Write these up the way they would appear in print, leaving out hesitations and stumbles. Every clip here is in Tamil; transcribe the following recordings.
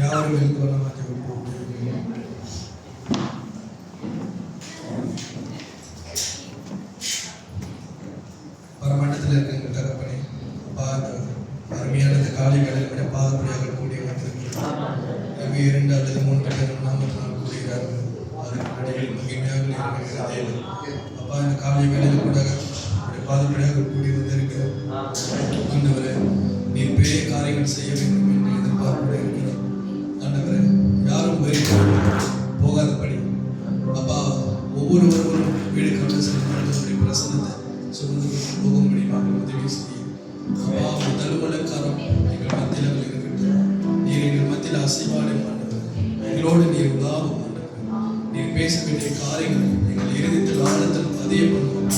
யாரும் எழுந்து பரமண்டத்தில் இருக்க எங்கள் தகப்பனே, அருமையான இந்த காலை வேளையில பாதப்படியாக கூடிய வந்திருக்கிறோம். 2 அல்லது 3 பேர் நாமத்தினால் கூறுகிறார்கள். அதற்கு மகிமையாக இருக்கிறது. அப்பா, இந்த காலை வேளையில கூட பாதப்படியாக கூடி வந்திருக்கிறோம். ஆண்டவரே, நீர் பெரிய காரியங்கள் செய்ய வேண்டும் என்று எதிர்பார்ப்பு இருக்கிறோம். ஆண்டவரே, யாரும் போகாதபடி அப்பா ஒவ்வொருவரும் வீடு கட்ட செல்லுடைய பிரசனத்தை சுமந்து போக முடியுமாக உதவி செய்யும். அப்பா, தழுவலக்காரம் எங்கள் மத்தியில் இருக்கட்டும். நீர் எங்கள் மத்தியில் அசைவாடும் ஆண்டவர், எங்களோடு நீர் உலாவும் ஆண்டவர். நீர் பேச வேண்டிய காரியங்கள் எங்கள் இறுதியில் ஆழத்தில் பதிய பண்ணுவோம்.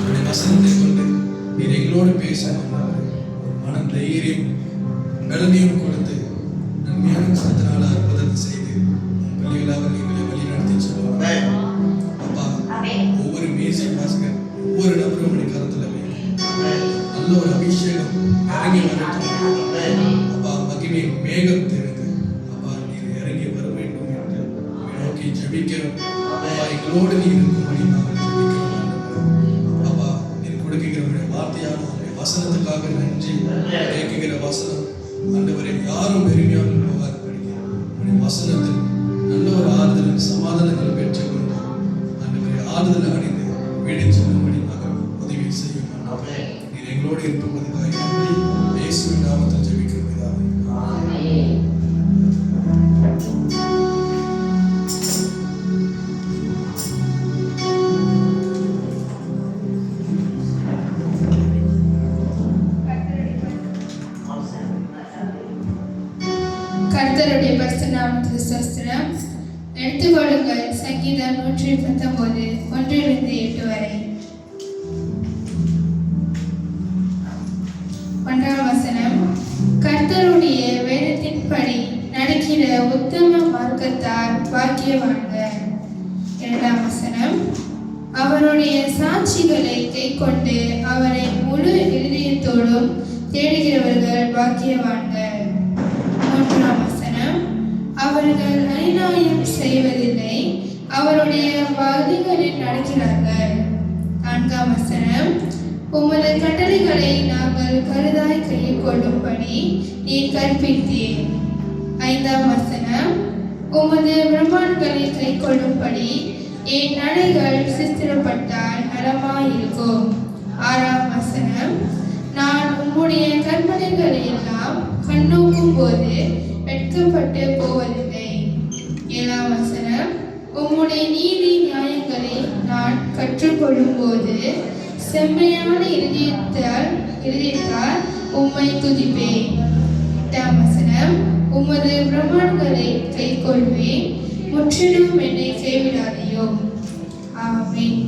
உடைய வசனத்தை கொண்டு நீர் எங்களோடு பேசணும். மனம் தைரியம் பலனையும் கொடுத்து நன்மையான கருத்தினால அற்புதத்தை செய்து பிள்ளைகளாக எங்களை வழி நடத்தி சொல்லுவாங்க. அப்பா, ஒவ்வொரு மியூசிக் வாசகர் ஒவ்வொரு நபரும் உடைய கருத்துல நல்ல ஒரு அபிஷேகம் இறங்கி வரட்டும். அப்பா, மகிமை மேகம் தெரிந்து அப்பா நீர் இறங்கி வர வேண்டும் என்று நோக்கி ஜெபிக்கிறோம். அப்பா, எங்களோடு நீ இருக்கும்படி நாங்கள் ஜெபிக்கிறோம். அப்பா, நீர் கொடுக்கிற வார்த்தையான வசனத்துக்காக நன்றி. கேட்கிற வசனம் ஆண்டவரை யாரும் பெருமையாக போகாது படிக்க வசனத்தில் நல்ல ஒரு ஆறுதல் சமாதானங்களை பெற்றுக்கொண்டு ஆண்டவரை ஆறுதல் அடைந்து வீடு செல்லும்படி நாங்கள் உதவி செய்யும். நீர் எங்களோடு இருப்பதற்காக இயேசுவின் நாமத்தில் ஜெபிக்கிறோம். கர்த்தருடைய பரிசுத்த நாமத்துக்கு ஸ்தோத்திரம். எடுத்துக்கொள்ளுங்கள் சங்கீதம் 119 1-8 வரை. 1ஆம் வசனம். கர்த்தருடைய வேதத்தின்படி நடக்கிற உத்தம மார்க்கத்தார் பாக்கியவான்கள். 2ஆம் வசனம். அவருடைய சாட்சிகளை கைக்கொண்டு அவரை முழு இருதயத்தோடும் தேடுகிறவர்கள் பாக்கியவான்கள். 3ஆம் வசனம். அவர்கள் அநியாயம் செய்வதில்லை, அவருடைய வழிகளில் நடக்கிறார்கள். 4ஆம் வசனம். உமது கட்டளைகளை நாங்கள் கருதாய் கைக்கொள்ளும்படி நீர் கற்பித்தீர். 5ஆம் வசனம். உமது பிரமாணங்களை கைக்கொள்ளும்படி என் நடைகள் சித்திரப்பட்டால் நலமாயிருக்கும். 6ஆம் வசனம். நான் உம்முடைய கற்பனைகளை எல்லாம் கண்ணோக்கும் போது வெட்கப்பட்டு போவதில்லை. 7ஆம் வசனம். உம்முடைய நீதி நியாயங்களை நான் கற்றுக்கொள்ளும் போது செம்மையான இருதயத்தால் உம்மை துதிப்பேன். 8ஆம் வசனம். உமது பிரமாணங்களை கைக்கொள்வேன், முற்றிலும் என்னை கைவிடாதையோ. ஆமென்.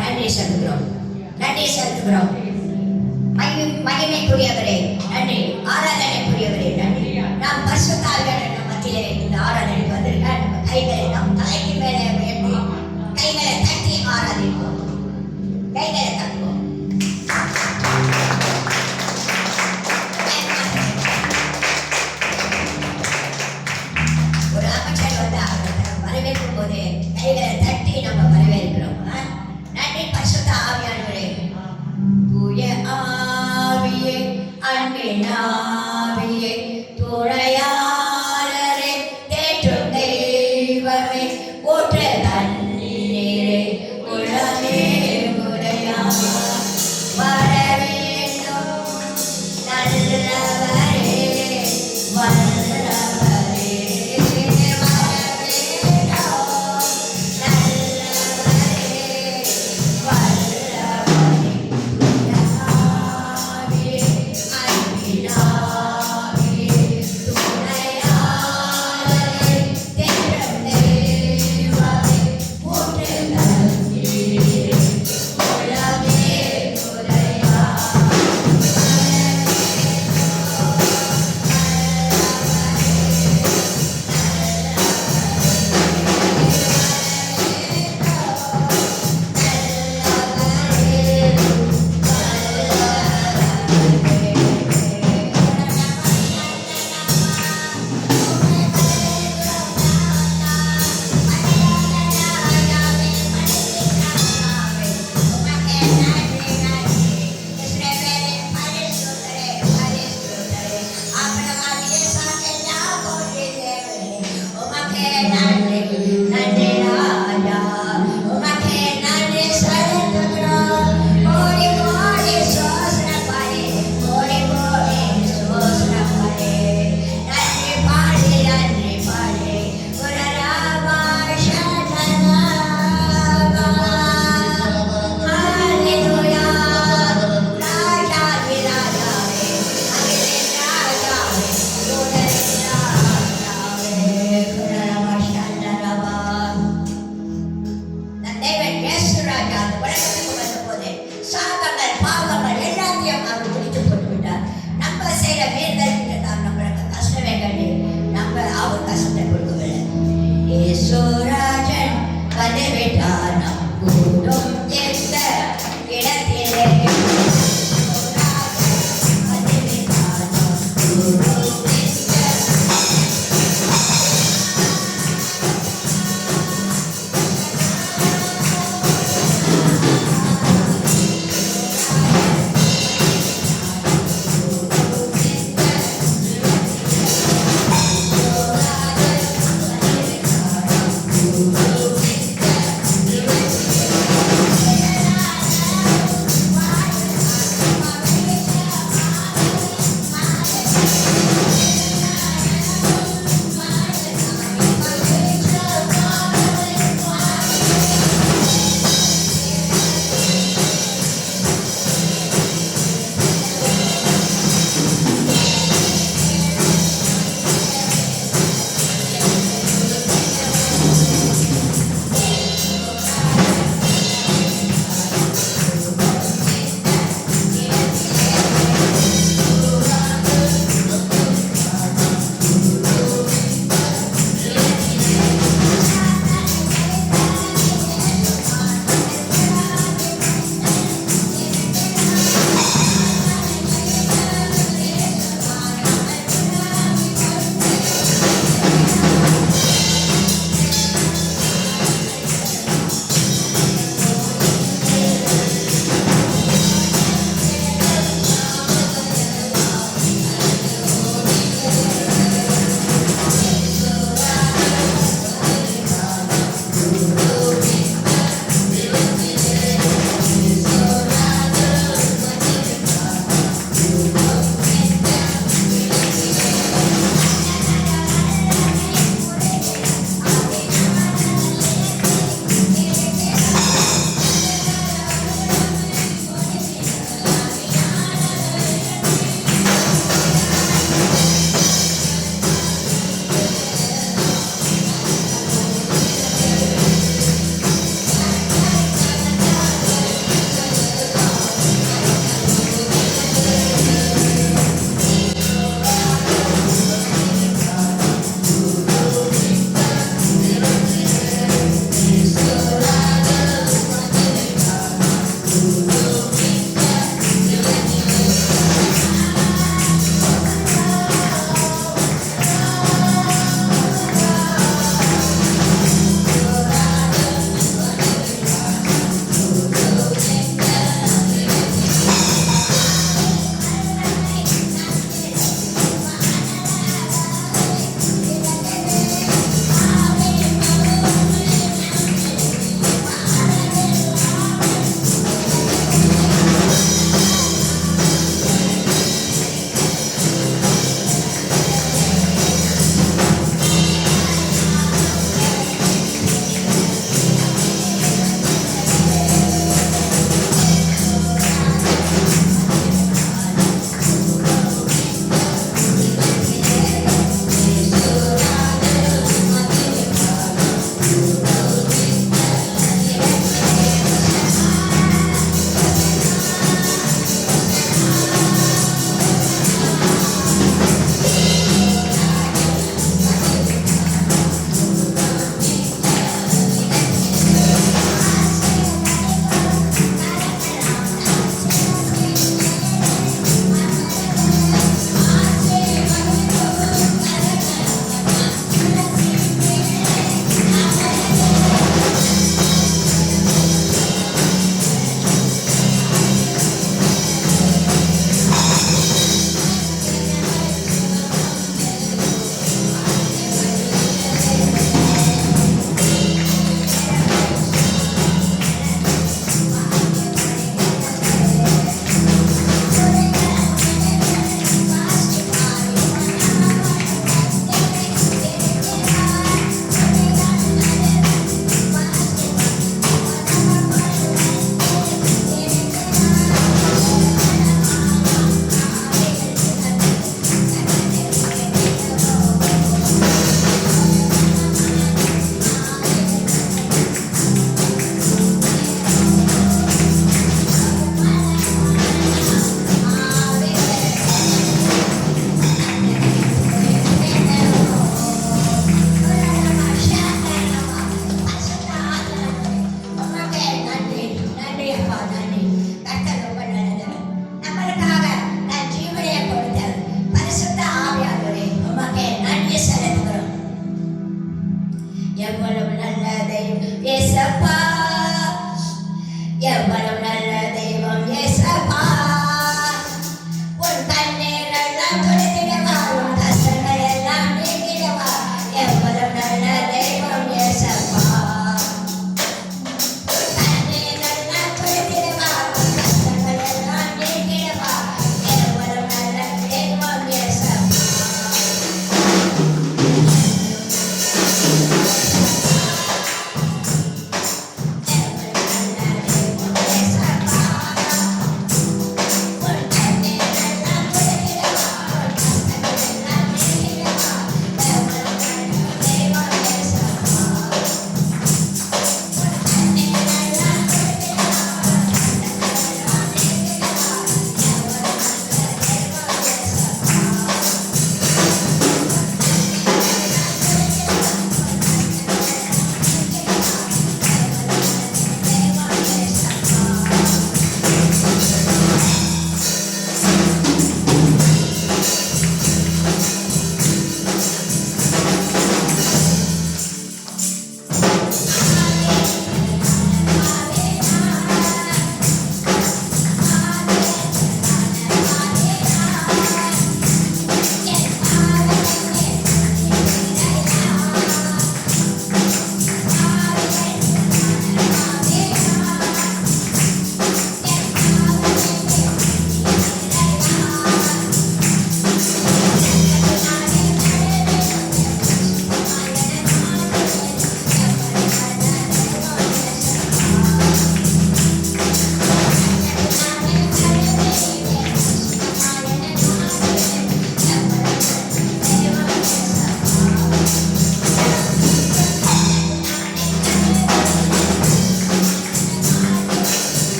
நன்றி செலுத்துகிறோம், நன்றி செலுத்துகிறோம். மகிமைக்குரியவரே நன்றி, ஆராதனைக்குரியவரே நன்றி. நாம் பரிசுத்தாவியான நம்ம மத்தியிலே இந்த ஆராதனைக்கு வந்திருக்க நம்ம கைகளை நாம் தலைக்கு மேலே உயர்த்தி கைகளை தட்டி ஆராதிப்போம். கைகளை தட்டுவோம். ஒரு அமைச்சர் வந்து அவர் வரவேற்கும் போது கைகளை தட்டி நம்ம வரவேற்கிறோம். நன்றி பரிசுத்த ஆவியானவரே. தூய ஆவியே, அன்பின் ஆவியே, துணையாளரே, தேற்றும் தெய்வமே, ஊற்ற தண்ணீரே, உளமே உடையா வரவேண்டும் நல்லவரே, வல்லவரே, வரவேண்டும் நல்லவரே, வல்லவரே. യേശുരാജൻ വലവിട്ടാന കൂടും എത്ത ഇടത്തിലെ எவ்வளவு நல்ல தெய்வம் ஏசப்பா, எவ்வளவு நல்ல தெய்வம் ஏசப்பா. உன் கண்ணீர் எல்லாம் துடைத்திடவா, உன் கஷ்டங்கள் எல்லாம் நீக்கிடவா. எவ்வளவு நல்ல தெய்வம் ஏசப்பா. உன் கண்ணீர் எல்லாம் துடைத்திடவா, உன் கஷ்டங்கள் எல்லாம் நீக்கிடவா. எவ்வளவு நல்ல தெய்வம் ஏசப்பா. எவ்வளவு நல்ல தெய்வம் ஏசப்பா.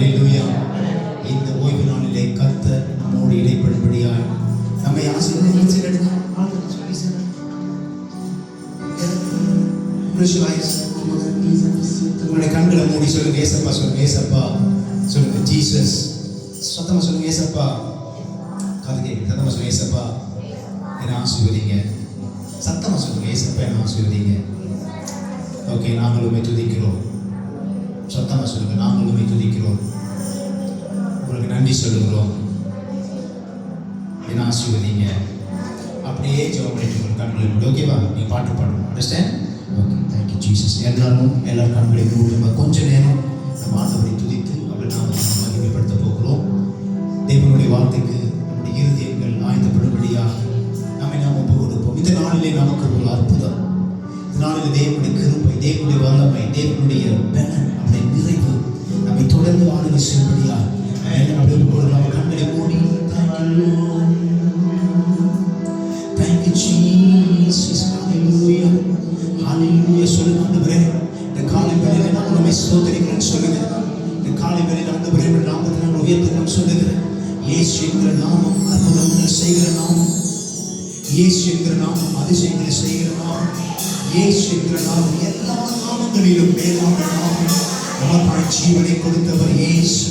ஹல்லேலூயா. இந்த ஓய்வு நாளிலே கர்த்தர் நம்மோடு இடைப்படும்படியாய் நம்மை ஆசீர்வதித்து எடுங்க. உங்களுடைய கண்களை மூடி சொல்லுங்க, ஏசப்பா சொல்லுங்க, ஏசப்பா சொல்லுங்க, ஜீசஸ். சத்தமா சொல்லுங்க, ஏசப்பா. காது கேட்குது, சத்தமா சொல்லுங்க, ஏசப்பா என்னை ஆசீர்வதிங்க. சத்தமா சொல்லுங்க, ஏசப்பா என்னை ஆசீர்வதிங்க. ஓகே, நாங்களுமே துதிக்கிறோம். சத்தமா சொல்லுங்க, நாங்களுமே துதிக்கிறோம். உங்களுக்கு நன்றி சொல்லுகிறோம். என்ன ஆசீர்வதிங்க. அப்படியே ஜெபம் பண்ணிட்டு உங்கள் கண்களை மூடி. ஓகேவா? நீ பாட்டு பாடணும். அண்டர்ஸ்டாண்ட்? Okay, thank you Jesus. எல்லாரும் கண்களை மூடி நம்ம கொஞ்ச நேரம் நம்ம ஆண்டவரை துதித்து அவரை நாம் மகிமைப்படுத்த போகிறோம். தேவனுடைய வார்த்தைக்கு நம்முடைய இருதயங்கள் ஆய்ந்தப்படும்படியாக நம்மை நாம் ஒப்பு கொடுப்போம். இந்த நாளிலே நமக்கு ஒரு அற்புதம். இந்த நாளில் தேவனுடைய கிருபை, தேவனுடைய வல்லமை, தேவனுடைய பலன், அவருடைய நிறைவு நம்மை தொடர்ந்து ஆளுகை செய்யும்படியாக நம்முடைய நம்ம கண்களை மூடி. Thank you Jesus. Hallelujah. Hallelujah. சொல்லுங்க ஆண்டவரே, இந்த காலை வேளையிலே நாங்கள் உம்மை ஸ்தோத்திரிக்கிறோம் சொல்லுங்க. இந்த காலை வேளையிலே ஆண்டவரே உம்முடைய நாமத்தை நாங்கள் உயர்த்துகிறோம் சொல்லுங்க. இயேசு என்கிற நாமம் அற்புதங்களை செய்கிற நாமம். இயேசு என்கிற நாமம் அதிசயங்களை செய்கிற நாமம். இயேசு என்கிற நாமம் எல்லா நாமங்களிலும் மேலான நாமம். நமக்காய் ஜீவனை கொடுத்தவர் இயேசு.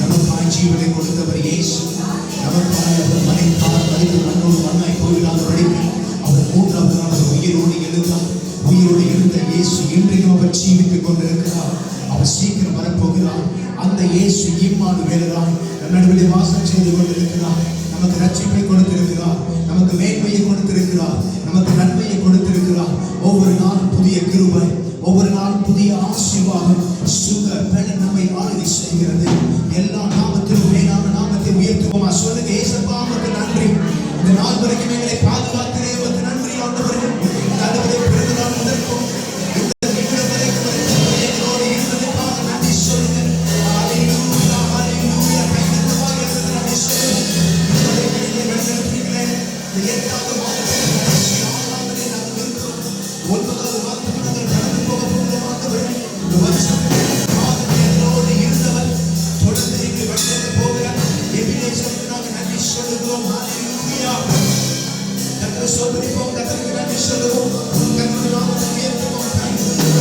நமக்காய் ஜீவனை கொடுத்தவர் இயேசு. நமக்காய் அவர் மறைத்தார், மறைத்து மண்ணோடு மண்ணாய் போய்விடாதபடி அவர் மூன்றாவது நாள் உயிரோடு எழுந்தார். உயிரோடு எழுந்த இயேசு இன்றையும் அவர் ஜீவித்துக் கொண்டிருக்கிறார். அவர் சீக்கிரம் வரப்போகிறார். அந்த இயேசு இம்மானுவேலராய் நடுவில் வாசம் செய்து கொண்டிருக்கிறார். நமக்கு ரட்சிப்பை கொடுத்திருக்கிறார், நமக்கு மேன்மையை கொடுத்திருக்கிறார், நமக்கு நன்மையை கொடுத்திருக்கிறார். ஒவ்வொரு நாளும் புதிய கிருபை, ஒவ்வொரு நாளும் புதிய ஆசீர்வாதம், சுக பலன் நம்மை ஆளுகை செய்கிறது. எல்லா நாமத்திலும் மேலான நாமத்தை உயர்த்துவோமா? சொல்லுங்க, ஏசப்பா உமக்கு நன்றி. இந்த நாள் வரைக்கும் எங்களை பாதுகாக்கிறே உமக்கு நன்றி ஆண்டவரே. ஆண்டவரே, பிறந்த நாள் முதற்கும் இந்த நிமிடம் வரைக்கும் எங்களோடு இருந்ததற்காக நன்றி சொல்லுங்க. ஹல்லேலூயா, ஹல்லேலூயா. கைதட்டுவாய் என்று நன்றி சொல்லுங்க. இந்த 8வது மாதத்தில் கடைசி 6ஆம் நாங்கள் இருக்கிறோம். 9வது மாதத்தில் நாங்கள் கடந்து போக போகிறோம் ஆண்டவரே. இந்த வருஷம் மாதம் எங்களோடு இருந்தவர் தொடர்ந்து எங்களை வழிநடத்த போகிறார். எபினேசருக்கு நாங்கள் நன்றி சொல்லுகிறோம். ஹல்லேலூயா. கர்த்தரை ஸ்தோத்திரிப்போம், கர்த்தருக்கு நன்றி சொல்லுவோம், கர்த்தருடைய நாமத்தை உயர்த்துவோம். ஹல்லேலூயா.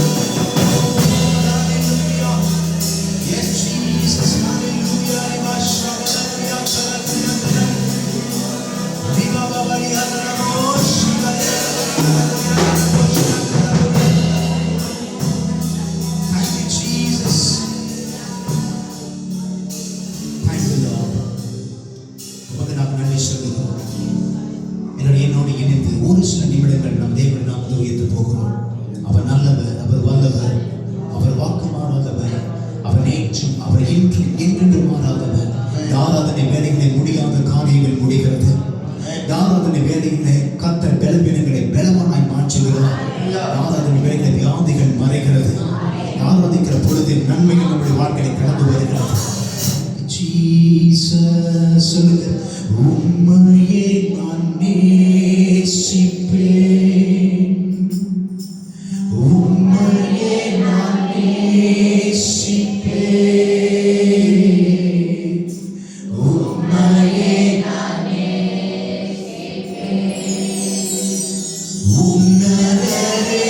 Yes Jesus. Hallelujah. Mashallah. Hallelujah. Viva Bavaria. Thank you Jesus. Thank you Lord. உமக்கு நாங்கள் நன்றி சொல்லுகிறோம். என்னோடு இணைந்து ஒரு சில நிமிடங்கள் நம் தேவனுடைய நாமத்தை உயர்த்த போகிறோம். அவர் நல்லவர், அவர் வல்லவர், அவர் வாக்கு மாறாதவர், அவர் நேற்றும் அவர் இன்றும் என்றென்றும் மாறாதவர். ஆராதனை வேலைகளை முடியாத காரியங்கள் முடிகிறது. ஆராதனை வேலைகளை கர்த்தர் பலவீனங்களை பலமாய் மாற்றுகிறார். ஆராதனை வேலைகளை வியாதிகள் மறைகிறது. ஆராதிக்கிற பொழுது நன்மைகள் நம்முடைய வாழ்க்கையை கடந்து வருகிறது. ஜீசஸ் சொல்லுங்க, உம்மையே நான் நேசிப்பேன், உம்மையே நான் நேசிப்பேன், உம்மையே நான் நேசிப்பேன். உன்னதரே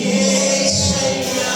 இயேசுயா,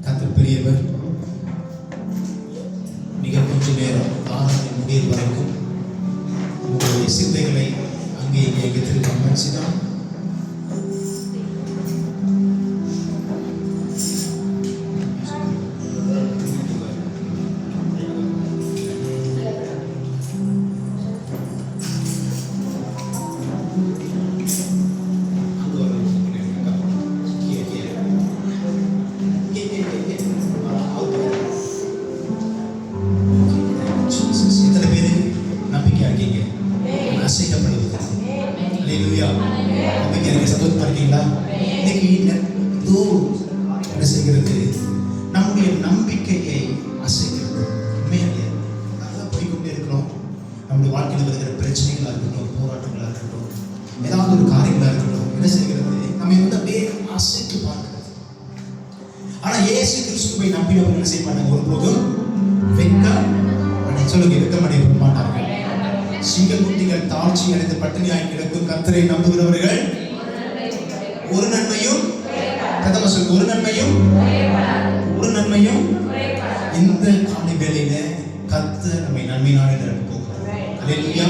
கர்த்தர் பெரியவர். மிக கொஞ்ச நேரம் ஆராதனை முடியும் வரைக்கும் உங்களுடைய சிந்தைகளை அங்கே இங்கே திரும்ப சிதான் நம்முடைய நம்பிக்கையை அசைக்கிறது. உண்மையாக நல்லா போய்கொண்டே இருக்கிறோம். நம்முடைய வாழ்க்கையில் வருகிற பிரச்சனைகளாக இருக்கட்டும், போராட்டங்களாக இருக்கட்டும், ஏதாவது ஒரு காரியங்களாக இருக்கட்டும், என்ன செய்கிறது? நம்ம வந்து அப்படியே அசைத்து பார்க்கிறது. ஆனால் இயேசு கிறிஸ்துவை நம்பினவர்கள் என்ன செய்ய மாட்டாங்க? ஒருபோதும் சொல்லுங்க, வெட்கமடைய மாட்டார்கள். சிங்கக்குட்டிகள் தாழ்ச்சி அடைந்து பட்டினியாய் கிடக்கும் கர்த்தரை நம்புகிறவர்கள் ஒரு நன்மையும் இந்த காலை வேளையில கர்த்தர் நம்மை நன்மையினாலே நிரப்ப போகிறார். அல்லேலூயா.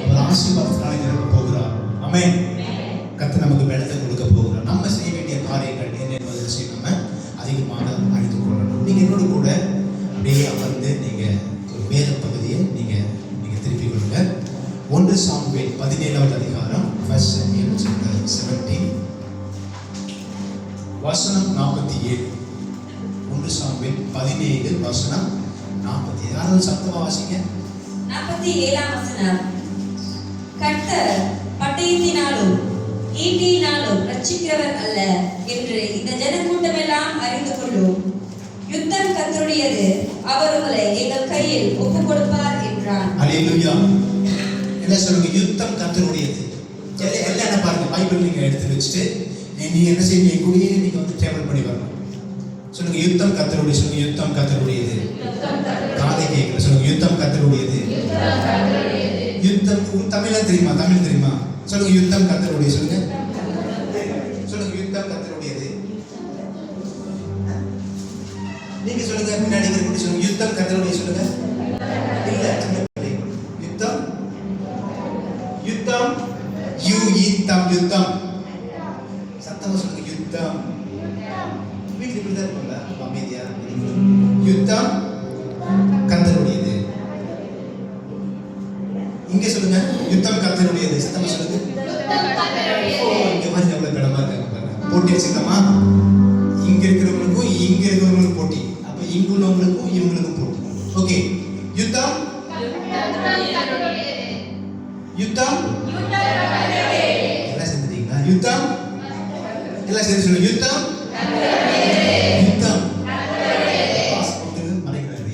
அவர் ஆசீர்வாதத்தினாலே நிரப்ப போகிறார். ஆமென். கர்த்தர் நமக்கு பலத்தை கொடுக்க போகிறார். நம்ம செய்ய வேண்டிய காரியங்கள் என்ன என்பதை நம்ம அதிகமாக அறிந்து கொள்ளணும். நீங்க என்னோட கூட அப்படியே அமர்ந்து நீங்க ஒரு வேத பகுதியை நீங்க திருப்பிக் கொள்ளுங்க. 1 சாமுவேல் 17வது அதிகாரம் 17 வசனம் 47. 1 சாமுவேல் 17 வசனம் 47. யாராவது சத்தமா வாசிங்க. 47ஆம் வசனம். கர்த்தர் பட்டயத்தினாலும் ஈட்டியினாலும் ரட்சிக்கிறவர் அல்ல என்று இந்த ஜனக்கூட்டம் எல்லாம் அறிந்து கொள்ளும். யுத்தம் கர்த்தருடையது, அவர் உங்களை எங்கள் கையில் ஒப்புக் கொடுப்பார் என்றான். அல்லேலூயா. என்ன சொல்லுங்க? யுத்தம் கர்த்தருடையது. எல்லாம் என்ன பாருங்க, பைபிள் நீங்க எடுத்து வச்சுட்டு நீ என்ன செய்யணும், என் கூடயே நீங்க வந்து டிராவல் பண்ணி வரணும். சொல்லுங்க, யுத்தம் கர்த்தருடைய. சொல்லுங்க, யுத்தம் கர்த்தருடையது. காதை கேட்கல. சொல்லுங்க, யுத்தம் கர்த்தருடையது. யுத்தம் தமிழ்ல தெரியுமா? தமிழ் தெரியுமா? சொல்லுங்க, யுத்தம் கர்த்தருடையது. சொல்லுங்க, சொல்லுங்க, யுத்தம் கர்த்தருடையது. நீங்க சொல்லுங்க, பின்னாடி இருக்கிற சொல்லுங்க, யுத்தம் கர்த்தருடையது. சொல்லுங்க, இல்ல யுத்தம், யுத்தம், யுத்தம், யுத்தம். சத்தமா சொல்லுங்க, யுத்தம். வீட்டுல இப்படிதான் இருக்கும்ல, அமைதியா. யுத்தம் கர்த்தருடையது. இங்க சொல்லுங்க, யுத்தம் கர்த்தருடையது. சத்தமா சொல்லுங்க. இங்க பாருங்க, எவ்வளவு கடமா இருக்காங்க பாருங்க. போட்டி வச்சுக்கலாமா? இங்க இருக்கிறவங்களுக்கும் இங்க இருக்கிறவங்களுக்கும் போட்டி. அப்ப இங்க உள்ளவங்களுக்கும் இவங்களுக்கும் போட்டி. ஓகே, யுத்தம், யுத்தம், எல்லாம் சேர்ந்துட்டீங்களா? யுத்தம், எல்லாம் சேர்ந்து சொல்லுங்க, யுத்தம், யுத்தம்,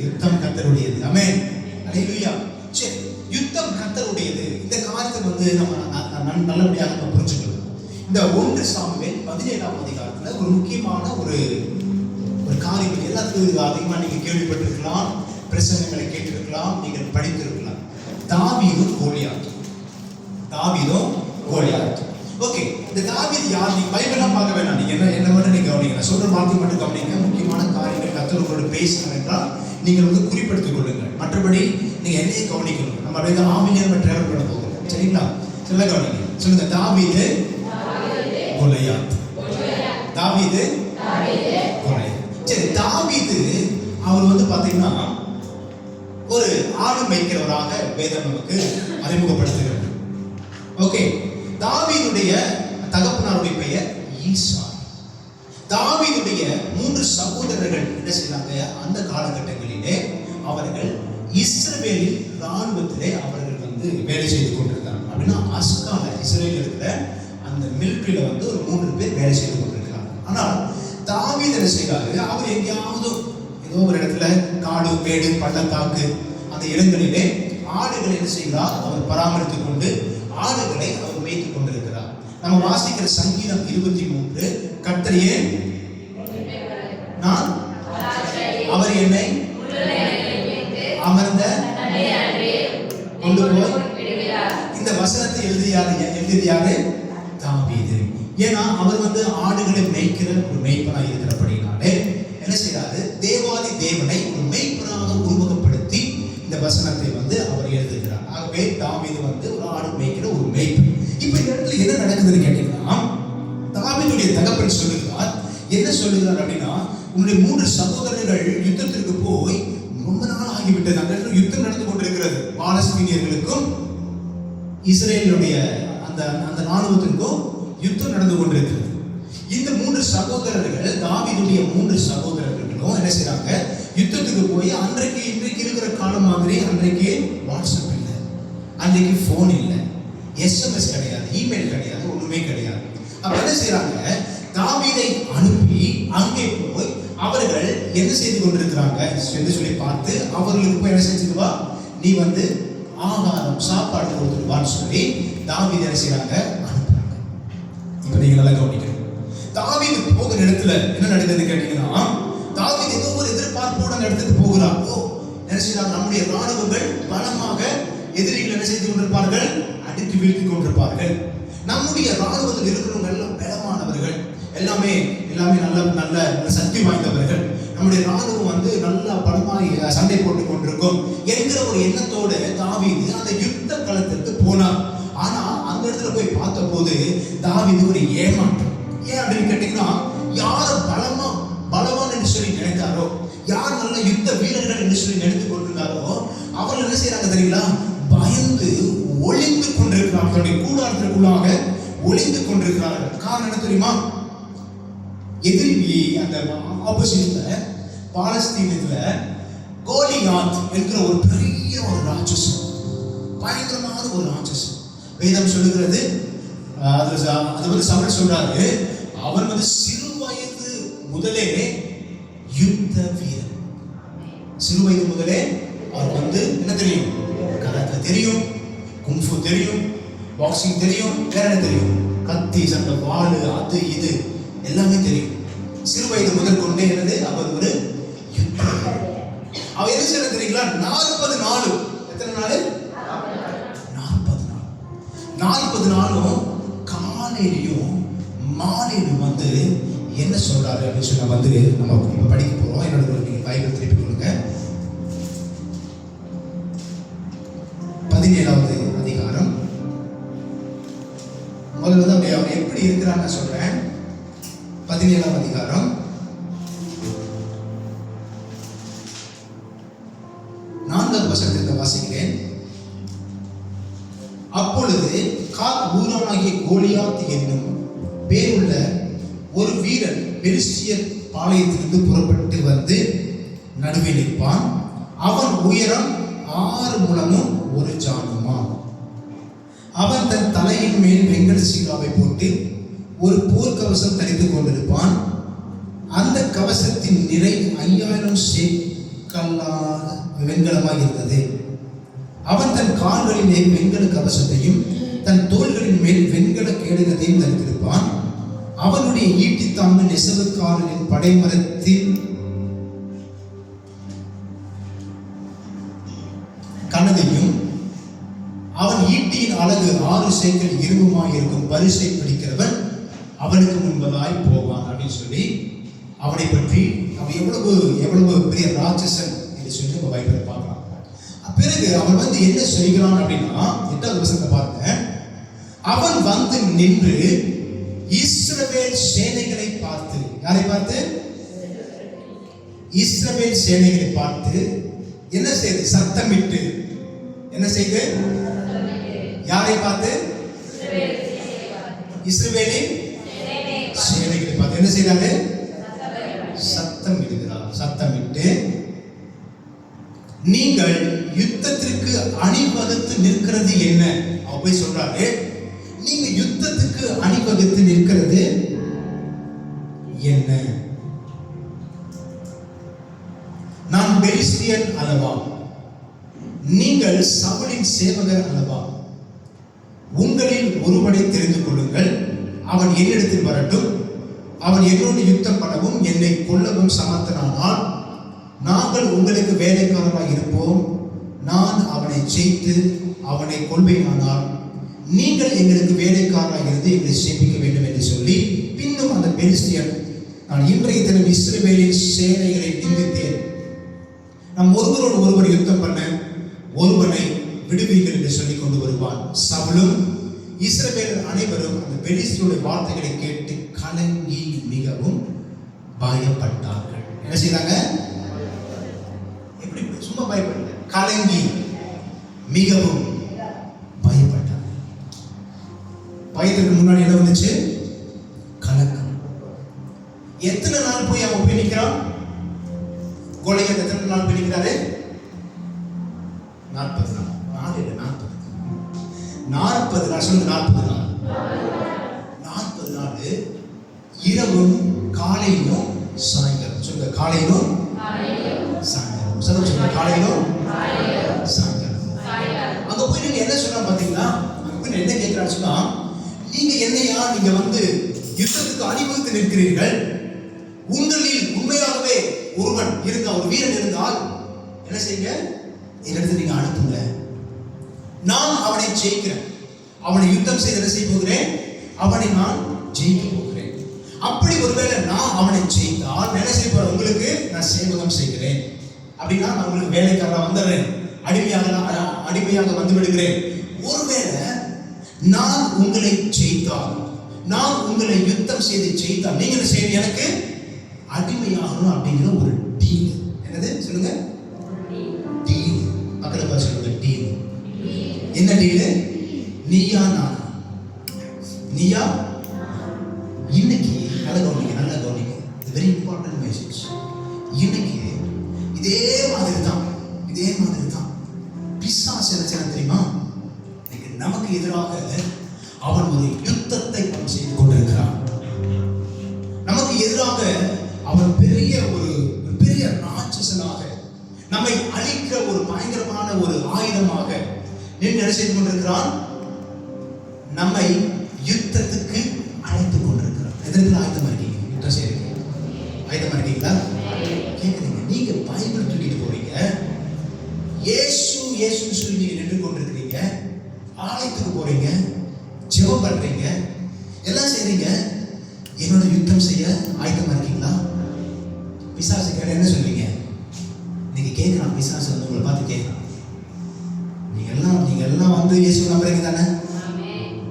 யுத்தம் கர்த்தருடையது. ஆமென், அல்லேலூயா. சரி, யுத்தம் கர்த்தருடையது. இந்த காரியத்தை வந்து நம்ம நல்லபடியாக நம்ம புரிஞ்சுக்கணும். இந்த 1 சாமுவேல் 17ஆம் அதிகாரத்துல ஒரு முக்கியமான ஒரு காரியம் எல்லாத்துக்கும் அதிகமாக நீங்க கேள்விப்பட்டிருக்கலாம், பிரசங்கங்களை கேட்டிருக்கலாம், நீங்கள் படித்திருக்கலாம். தாவீதும் கோலியாத்தும். தாவீதும் கோலியாத்தும். ஓகே, இந்த தாவீது யார்? நீங்க பைபிள்லாம் பார்க்க வேண்டாம். நீங்க என்ன மட்டும் நீங்க கவனிங்க. சொல்ற வார்த்தை மட்டும் கவனிங்க. முக்கியமான காரியங்கள் கர்த்தர் உங்களோட பேசணும் என்றால் நீங்கள் வந்து குறிப்பெடுத்துக் கொள்ளுங்கள். மற்றபடி நீங்க என்னையும் கவனிக்கணும். நம்ம அப்படியே ஆவியிலே நம்ம டிராவல் பண்ண போகிறோம். சரிங்களா? சொல்ல கவனிங்க. சொல்லுங்க, தாவீது கோலியாத். தாவீது கோலியாத். சரி, தாவீது அவர் வந்து பாத்தீங்கன்னா ஒரு ஆடு மேய்க்கிறவராக வேதம் நமக்கு அறிமுகப்படுத்துகிறது. ஓகே, தாவீதுடைய தகப்பனாருடைய பெயர் ஈசா. தாவீதுடைய 3 சகோதரர்கள் என்ன செய்தாங்க? அந்த காலகட்டங்களிலே அவர்கள் இஸ்ரவேலின் ராணுவத்திலே அவர்கள் வந்து வேலை செய்து கொண்டிருக்கிறாங்க. அப்படின்னா அஸ்கால இஸ்ரேல் இருக்கிற அந்த மிலிட்டரியில வந்து ஒரு 3 பேர் வேலை செய்து கொண்டிருக்கிறாங்க. ஆனால் தாவீது என்ன செய்கிறாரு? அவர் எங்கேயாவது ஏதோ ஒரு இடத்துல காடு, மேடு, பள்ளத்தாக்கு அந்த இடங்களிலே ஆடுகளை என்ன செய்கிறார்? அவர் பராமரித்துக் கொண்டு ஆடுகளை அவர் மேய்த்துக் கொண்டிருக்கிறார். நம்ம வாசிக்கிற சங்கீதம் 23, கர்த்தரே நான் அவர் என்னை அமர்ந்த கொண்டு போய். இந்த வசனத்தை எழுதியது யாரு? தாவீது. ஏன்னா அவர் வந்து ஆடுகளை மேய்க்கிற ஒரு மேய்ப்பனா இருக்கிறபடினாலே என்ன செய்யறாரு? தேவாதி தேவனை ஒரு மேய்ப்பனாக உருவகப்படுத்தி இந்த வசனத்தை வந்து அவர் எழுதுகிறார். ஆகவே தாவீது வந்து ஒரு ஆடு மேய்க்கிற ஒரு மேய்ப்பன். இப்ப இந்த இடத்துல என்ன நடக்குதுன்னு கேட்டீங்கன்னா, தாவீதுடைய தகப்பன் சொல்லுகிறார். என்ன சொல்லுகிறார் அப்படின்னா, உன்னுடைய 3 சகோதரர்கள் யுத்தத்திற்கு போய் ரொம்ப நாள் ஆகிவிட்டது. அந்த இடத்துல யுத்தம் நடந்து கொண்டிருக்கிறது. பாலஸ்தீனியர்களுக்கும் இஸ்ரேலுடைய அந்த ராணுவத்திற்கும் யுத்தம் நடந்து கொண்டிருக்கிறது. இந்த 3 சகோதரர்கள், தாவீதுடைய 3 சகோதரர்களும் என்ன செய்றாங்க? யுத்தத்துக்கு போய் இன்றைக்கு இருக்கிற காலம் மாதிரி அன்றைக்கு வாட்ஸ்அப் இல்லை, அன்றைக்கு போன் இல்லை, எஸ்எம்எஸ் கிடையாது, இமெயில் கிடையாது, ஒண்ணுமே கிடையாது. அப்ப என்ன செய்யறாங்க? தாவீதை அனுப்பி அங்கே போய் அவர்கள் என்ன செய்து கொண்டிருக்கிறாங்க என்று சொல்லி பார்த்து அவர்களுக்கு போய் என்ன செஞ்சுடுவா? நீ வந்து ஆகாரம், சாப்பாடு கொடுத்துருவான்னு சொல்லி தாவீதை என்ன செய்யறாங்க? அனுப்புறாங்க. இப்ப நீங்க நல்லா கவனிக்கணும். தாவீது போகிற இடத்துல என்ன நடக்குதுன்னு கேட்டீங்கன்னா, தாவீது ஏதோ ஒரு எதிர்பார்ப்போட அந்த இடத்துக்கு போகிறார். என்ன செய்யறாங்க? நம்முடைய ராணுவங்கள் பலமாக எதிரிகள் என்ன செய்து கொண்டிருப்பார்கள்? அடித்து வீழ்த்தி கொண்டிருப்பார்கள். நம்முடைய ராணுவத்தில் இருக்கிறவங்க எல்லாம் பலமானவர்கள், எல்லாமே நல்ல சக்தி வாய்ந்தவர்கள். நம்முடைய ராணுவம் வந்து நல்லா பலமாய் சண்டை போட்டுக் கொண்டிருக்கும் என்கிற ஒரு எண்ணத்தோடு தாவீது அந்த யுத்த களத்திற்கு போனார். ஆனா அந்த இடத்துல போய் பார்த்த போது தாவீது ஒரு ஏமாற்றம். ஏன் அப்படின்னு கேட்டீங்கன்னா, யார் பலவான் என்று சொல்லி நினைத்தாரோ, யார் நல்ல யுத்த வீரர்கள் என்று சொல்லி நினைத்துக் கொண்டிருந்தாரோ, அவர்கள் என்ன செய்யறாங்க தெரியுங்களா? பயந்து ஒளிந்து கொண்டிருக்கிறார்கள். தன்னுடைய கூடாரத்திற்குள்ளாக ஒளிந்து கொண்டிருக்கிறார்கள். காரணம் என்ன தெரியுமா? எதிரி அந்த ஆப்போசிட்ல பாலஸ்தீனத்துல கோலியாத் என்கிற ஒரு பெரிய ஒரு ராட்சசம், பயங்கரமான ஒரு ராட்சசம். வேதம் சொல்லுகிறது, அது வந்து சவுல் சொல்றாரு, அவன் வந்து சிறு வயது முதலே யுத்த வீரன். சிறு வயது முதலே அவருக்கு வந்து என்ன தெரியும்? கராத்தே தெரியும், குங்ஃபு தெரியும், பாக்ஸிங் தெரியும், வேற என்ன தெரியும்? கத்தி, சண்டை, வாள், அது இது எல்லாமே தெரியும். சிறு வயது முதல் கொண்டே என்னது அவர் ஒரு யுத்தம். அவர் என்ன செய்ய தெரியுங்களா? 40 நாள். எத்தனை நாள்? 40 நாள். 40 நாளும் காலையிலையும் மாலையிலும் வந்து என்ன சொல்றாரு அப்படின்னு சொல்லி வந்து நம்ம இப்ப படிக்க போறோம். என்னோட நீங்க பைபிள் திருப்பி கொடுங்க. 17வது அதிகாரம். முதல்ல வந்து அவர் எப்படி இருக்கிறான்னு சொல்றேன். 17வது அதிகாரம் 4வது வசனத்தை வாசிக்கிறேன். அப்பொழுது காத் ஊரானாகிய கோலியாத் என்னும் பேருள்ள ஒரு வீரன் பெலிஸ்தியர் பாளையத்திலிருந்து புறப்பட்டு வந்து நடுவே நிற்பான். அவன் உயரம் 6 முழமும் 1 ஜானுமா. அவன் தன் தலையின் மேல் வெங்கல சீராவை போட்டு ஒரு போர்க்கவசம் தரித்துக் கொண்டிருப்பான். அந்த கவசத்தின் நிறை 5000 சேக்கலான வெண்கலமாக இருந்தது. அவன் தன் கால்களிலே வெண்கல கவசத்தையும் தன் தோள்களின் மேல் வெண்கல கேடகத்தையும் தரித்திருப்பான். அவனுடைய ஈட்டித்தாங்கு நெசவுக்காரனின் படைமரத்தின் கனதையும் அவன் ஈட்டியின் அழகு 6 சேக்கல் இரும்புமாய் இருக்கும் பரிசை பிடிக்கிறவன் அவனுக்கு முன்பதாய் போவான் அப்படின்னு சொல்லி அவனை பற்றி அவன் எவ்வளவு பெரிய ராட்சசன் என்று சொல்லி நம்ம பைபிளை பார்க்கலாம். பிறகு அவன் வந்து என்ன செய்கிறான் அப்படின்னா 8வது வசனத்தை பாருங்க. அவன் வந்து நின்று இஸ்ரவேல் சேனைகளை பார்த்து, யாரை பார்த்து? இஸ்ரவேல் சேனைகளை பார்த்து என்ன செய்து? சத்தமிட்டு. என்ன செய்து? யாரை பார்த்து? இஸ்ரவேலின் சேனைகளை பார்த்து என்ன செய்தாரு? சத்தம் இடுகிறார். சத்தமிட்டு, நீங்கள் யுத்தத்திற்கு அணிவகுத்து நிற்கிறது என்ன? அவ போய் சொல்றாரு, நீங்க யுத்தத்துக்கு அணிவகுத்து நிற்கிறது என்ன? நான் பெலிஸ்தியன் அல்லவா? நீங்கள் சவுலின் சேவகர் அல்லவா? உங்களில் ஒருவனை தெரிந்து கொள்ளுங்கள், அவன் என்னிடத்தில் வரட்டும். அவன் என்னோடு யுத்தம் பண்ணவும் என்னை கொல்லவும் சமர்த்தனானால் நாங்கள் உங்களுக்கு வேலைக்காரராக இருப்போம். நான் அவனை ஜெயித்து அவனை கொள்வேனானால் நீங்கள் எங்களுக்கு வேலைக்காரராக இருந்து எங்களை சேமிக்க வேண்டும் என்று சொல்லி, பின்னும் அந்த பெலிஸ்தியன், நான் இன்றைய தினம் இஸ்ரவேலின் சேனைகளை நிந்தித்தேன். நாம் ஒருவரோடு ஒருவர் யுத்தம் பண்ண ஒருவனை விடுவீர்கள் என்று சொல்லி கொண்டு வருவான். சவுலும் இஸ்ரவேலர் அனைவரும் அந்த பெலிஸ்தியருடைய வார்த்தைகளை கேட்டு கலங்கி மிகவும் பயப்பட்டார்கள். என்ன செய்தாங்க? எப்படி? சும்மா பயப்படல, கலங்கி மிகவும் பயப்பட்டார்கள். பயத்துக்கு முன்னாடி என்ன வந்துச்சு? கலக்கம். எத்தனை நாள் போய் அவன் போய் நிற்கிறான்? கோலியாத் எத்தனை நாள் போய் நிற்கிறாரு? 40 நாள். 40 நாள் சொல்லுங்க. 40 நாள். 40 நாள் இரவும் காலையிலும் சாயங்காலம். சொல்லுங்க, காலையிலும் சாயங்காலம். சொல்லுங்க, காலையிலும் சாயங்காலம். அங்க போய் நீங்க என்ன சொன்னா பாத்தீங்கன்னா, அங்க போய் என்ன கேட்கிறான்னு சொன்னா, நீங்க என்னையா நீங்க வந்து யுத்தத்துக்கு அணிவகுத்து நிற்கிறீர்கள். உங்களில் உண்மையாகவே ஒருவன் இருந்தா, ஒரு வீரன் இருந்தால் என்ன செய்யுங்க? என்னிடத்தில் நீங்க அனுப்புங்க. நான் அவனை ஜெயிக்கிறேன். அவனை யுத்தம் செய்து என்ன செய்ய போகிறேன்? அவனை நான் ஜெயிக்க போகிறேன். அப்படி ஒருவேளை நான் அவனை ஜெயித்தால் என்ன செய்ய போறேன்? உங்களுக்கு நான் சேவகம் செய்கிறேன். அப்படின்னா நான் உங்களுக்கு வேலைக்காரா வந்துடுறேன், அடிமையாக வந்து விடுகிறேன். ஒருவேளை நான் உங்களை ஜெயித்தால், நான் உங்களை யுத்தம் செய்து ஜெயித்தால் நீங்க என்ன செய்ய? எனக்கு அடிமையாகணும் அப்படிங்கிற ஒரு டீல். என்னது சொல்லுங்க? டீல். மக்களை பார்த்து சொல்லுங்க, டீல். என்ன டீல்? நீயா நான்? நீயா? இன்னைக்கு நல்ல கவனிங்க. Very important message. இன்னைக்கு இதே மாதிரி தான் பிசாசு என்ன செய்யணும் தெரியுமா? இன்னைக்கு நமக்கு எதிராக அவன் ஒரு யுத்தத்தை செய்து கொண்டிருக்கிறான். நமக்கு எதிராக அவன் பெரிய ராட்சசனாக, நம்மை அழிக்கிற ஒரு பயங்கரமான ஒரு ஆயுதமாக நின்று என்ன செய்து கொண்டிருக்கிறான்? நம்மை யுத்தத்துக்கு பேர் ஆயுதமா இருக்கீங்க? யுத்தம் செய்றீங்க, ஆயுதமா இருக்கீங்களா? கேட்குறீங்க. நீங்க பைபிள் தூக்கிட்டு போறீங்க, இயேசு இயேசுன்னு சொல்லி நீங்க நின்று கொண்டிருக்கிறீங்க, ஆலயத்துக்கு போறீங்க, ஜெபம் பண்றீங்க, எல்லாம் செய்றீங்க. என்னோட யுத்தம் செய்ய ஆயுதமா இருக்கீங்களா? பிசாசு கேட்ட என்ன சொல்றீங்க? நீங்க கேட்கலாம், பிசாசு வந்து உங்களை பார்த்து கேட்கலாம், நீங்க எல்லாம் வந்து இயேசு நம்புறீங்க தானே?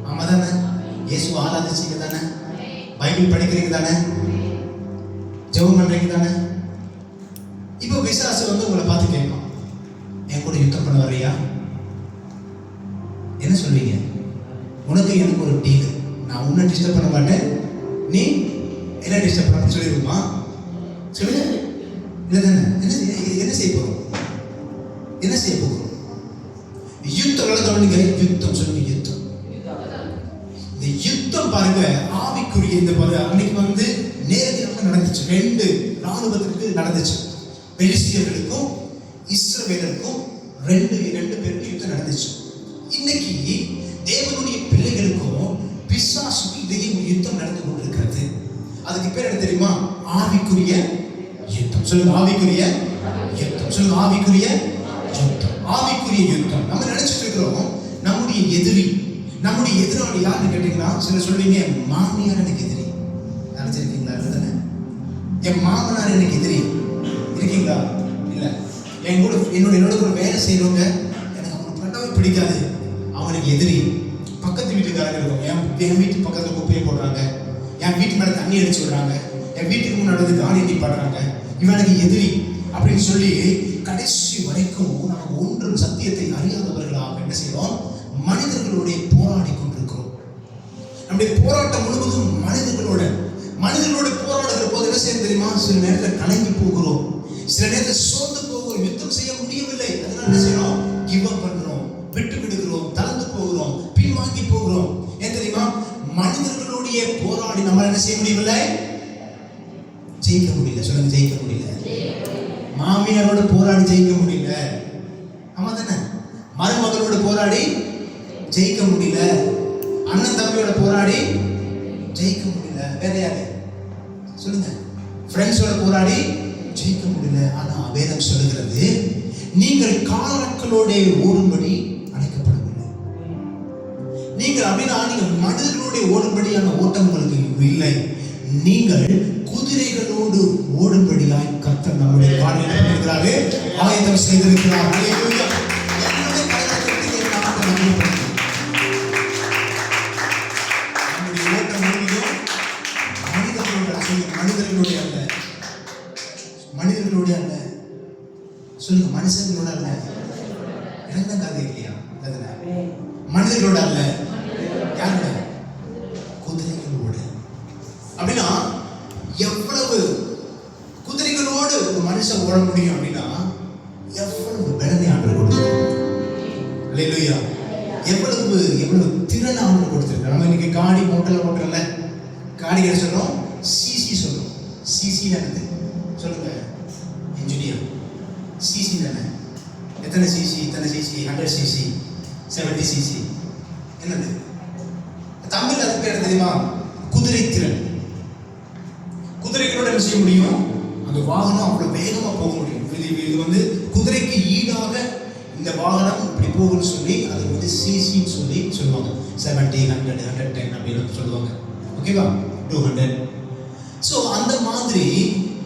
ஆமா தானே? இயேசு ஆராதிச்சீங்க தானே? பைபிள் படிக்கிறீங்க தானே? ஜெபம் பண்றீங்க தானே? இப்போ பிசாசு வந்து உங்களை பார்த்து கேட்கும், என் கூட யுத்தம் பண்ண வர்றியா? என்ன சொல்வீங்க? உனக்கு எனக்கு ஒரு டீல், நான் உன்னை டிஸ்டர்ப் பண்ண மாட்டேன், நீ என்ன டிஸ்டர்ப் பண்ண சொல்லிடுமா? சொல்லுங்க. இல்லை தானே? என்ன செய்ய போறோம்? என்ன செய்ய போகிறோம்? யுத்தம் கவனிங்க. யுத்தம் சொல்லுங்க. யுத்தம். இந்த யுத்தம் பாருங்க, ஆவிக்குரிய இந்த அன்னைக்கு வந்து நேரடியாக நடந்துச்சு. 2 ராணுவத்திற்கு நடந்துச்சு. பெலிஸ்தியர்களுக்கும் இஸ்ரவேலருக்கும் 2 பேருக்கு யுத்தம் நடந்துச்சு. இன்னைக்கு தேவனுடைய பிள்ளைகளுக்கும் பிசாசுக்கும் இடையே ஒரு யுத்தம் நடந்து கொண்டிருக்கிறது. அதுக்கு பேர் என்ன தெரியுமா? ஆவிக்குரிய யுத்தம். சொல்லுங்க, ஆவிக்குரிய யுத்தம். சொல்லுங்க, ஆவிக்குரிய யுத்தம். ஆவிக்குரிய யுத்தம். நம்ம நினைச்சிட்டு இருக்கிறோம் நம்முடைய எதிரி, நம்முடைய எதிராளி யாருன்னு கேட்டீங்கன்னா, சில சொல்வீங்க மாமியார் எனக்கு எதிரி. நினைச்சிருக்கீங்களா? இல்லைதானே? என் மாமனார் எனக்கு எதிரி இருக்கீங்களா? இல்லை. என் கூட என்னோட கூட வேலை செய்யறவங்க எனக்கு அவனுக்கு பண்ணவே பிடிக்காது, அவனுக்கு எதிரி. பக்கத்து வீட்டுக்காரங்க இருக்கும், என் வீட்டு பக்கத்தில் குப்பையை போடுறாங்க, என் வீட்டு மேலே தண்ணி அடிச்சு விடுறாங்க, என் வீட்டுக்கு முன்னாடி காணி நிப்பாடுறாங்க, இவனுக்கு எதிரி அப்படின்னு சொல்லி கடைசி வரைக்கும் நம்ம ஒன்றும் சத்தியத்தை அறியாதவர்களாக என்ன செய்வோம்? மனிதர்களுடைய போராடி கொண்டிருக்கிறோம். நம்முடைய போராட்டம் முழுவதும் மனிதர்களோட போராடுகிற போது என்ன செய்ய தெரியுமா? சில நேரத்தில் கலங்கி போகிறோம், சில நேரத்தில் சோர்ந்து போகிறோம், யுத்தம் செய்ய முடியவில்லை. அதனால என்ன செய்யணும்? கிவ் அப் பண்றோம், விட்டு விடுகிறோம், தளர்ந்து போகிறோம், பின்வாங்கி போகிறோம். ஏன் தெரியுமா? மனிதர்களுடைய போராடி நம்ம என்ன செய்ய முடியவில்லை, ஜெயிக்க முடியல. சொல்லுங்க, ஜெயிக்க முடியல. மாமியாரோட போராடி ஜெயிக்க முடியல. ஆமா தானே? மருமகளோட போராடி ஜெயிக்க முடியல. அண்ணன் தம்பியோட போராடி ஜெயிக்க முடியல. வேற யாரு சொல்லுங்க? ஃப்ரெண்ட்ஸோட போராடி ஜெயிக்க முடியல. ஆனா வேதம் சொல்லுகிறது, நீங்கள் காலாட்களோட ஓடும்படி அழைக்கப்படவில்லை. நீங்கள் அப்படின்னா நீங்கள் மனிதர்களோட ஓடும்படியான ஓட்டம் உங்களுக்கு இல்லை. நீங்கள் குதிரைகளோடு ஓடும்படியாய் கர்த்தர் நம்முடைய காரியங்களை ஆயத்தம் செய்திருக்கிறார். ஹல்லேலூயா. நம்முடைய ஓட்டம் முழுவதும் மனிதர்களுடைய அல்ல. சொல்லுங்க, மனுஷங்களோட அல்ல. இறந்த கதை இல்லையா? மனிதர்களோட அல்ல. யாரோட? குதிரைகளோடு. அப்படின்னா எவ்வளவு குதிரைகளோடு ஒரு மனுஷன் ஓட முடியும் அப்படின்னா எவ்வளவு பலனை ஆண்டவர் கொடுத்திருக்கார். அல்லேலூயா. எவ்வளவு திறன் ஆண்டவர் கொடுத்திருக்கார். நம்ம இன்னைக்கு காடி ஓட்டல காடி என்ன சொல்றோம்? சிசி சொல்றோம். சிசி என்னது? சொல்லுங்க, இன்ஜினியர். சிசி தானே? எத்தனை சிசி? இத்தனை சிசி, 100 சிசி, 70 சிசி. என்னது தமிழ்? அதுக்கு பேர் தெரியுமா? குதிரை திறன். குதிரைகளோட என்ன செய்ய முடியும்? அந்த வாகனம் அவ்வளவு வேகமா போக முடியும். இது வந்து குதிரைக்கு ஈடாக இந்த வாகனம் இப்படி போகும்னு சொல்லி அது வந்து சிசின்னு சொல்லி சொல்லுவாங்க. 70, 100, 110 அப்படின்னு சொல்லுவாங்க. ஓகேவா? 200. ஸோ அந்த மாதிரி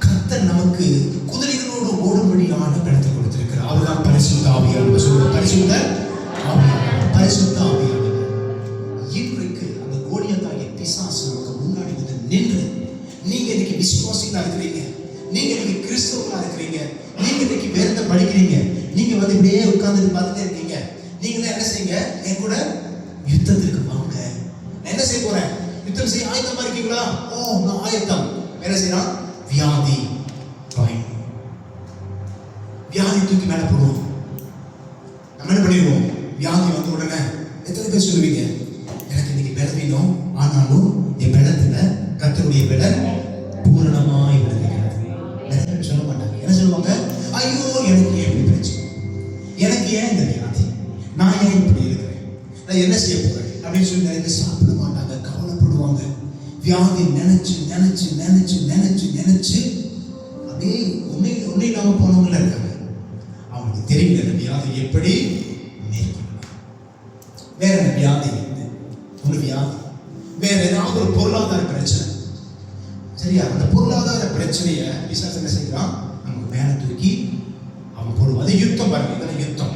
கர்த்தர் நமக்கு குதிரைகளோடு ஓடும்படியான பலத்தை கொடுத்திருக்கிறார். அவர்தான் பரிசுத்த ஆவியானவர். சொல்லுங்க, பரிசுத்த ஆவியானவர். பரிசுத்த ஆவியானவர். இன்றைக்கு அந்த கோலியாத்தாகிய பிசாசு நமக்கு முன்னாடி வந்து நின்று, நீங்க இன்னைக்கு விசுவாசிகளா இருக்கிறீங்க, நீங்க இன்னைக்கு கிறிஸ்தவர்களா இருக்கிறீங்க, நீங்க இன்னைக்கு வேதத்தை படிக்கிறீங்க, நீங்க வந்து இப்படியே உட்கார்ந்து பார்த்துட்டே இருக்கீங்க, நீங்களே என்ன செய்யுங்க? என் கூட யுத்தத்திற்கு வாங்க. நான் என்ன செய்ய போறேன்? யுத்தம் செய்ய ஆயத்தமா இருக்கீங்களா? ஓ, நான் ஆயத்தம். என்ன செய்யலாம்? வியாதி தூக்கி மேல போடுவோம். நம்ம என்ன பண்ணிடுவோம்? வியாதி வந்த உடனே எத்தனை பேர் சொல்லுவீங்க, எனக்கு இன்னைக்கு பலவீனம், ஆனாலும் என் பலத்துல கர்த்தருடைய பலன் பூரணமாய் விளங்குகிறது. நிறைய பேர் சொல்ல மாட்டாங்க. என்ன சொல்லுவாங்க? ஐயோ, எனக்கு ஏன் இப்படி பிரச்சனை, எனக்கு ஏன் இந்த வியாதி, நான் ஏன் இப்படி இருக்கிறேன், நான் என்ன செய்ய போறேன் அப்படின்னு சொல்லி நிறைய பேர் சாப்பிட மாட்டாங்க, கவலைப்படுவாங்க. வியாதி நினைச்சு நினைச்சு நினைச்சு நினைச்சு நினைச்சு அப்படியே ஒன்னே இல்லாம போனவங்கள இருக்காங்க. அவங்களுக்கு தெரியல அந்த வியாதி எப்படி மேற்கொள்ளலாம். வேற என்ன வியாதி? ஒரு வியாதி, வேற ஏதாவது ஒரு பொருளாதார பிரச்சனை. சரியா? அந்த பொருளாதார பிரச்சனையை பிசாசு என்ன செய்யறான்? நமக்கு மேல தூக்கி அவன் போடுவோம். அது யுத்தம் பாருங்க, இதெல்லாம் யுத்தம்.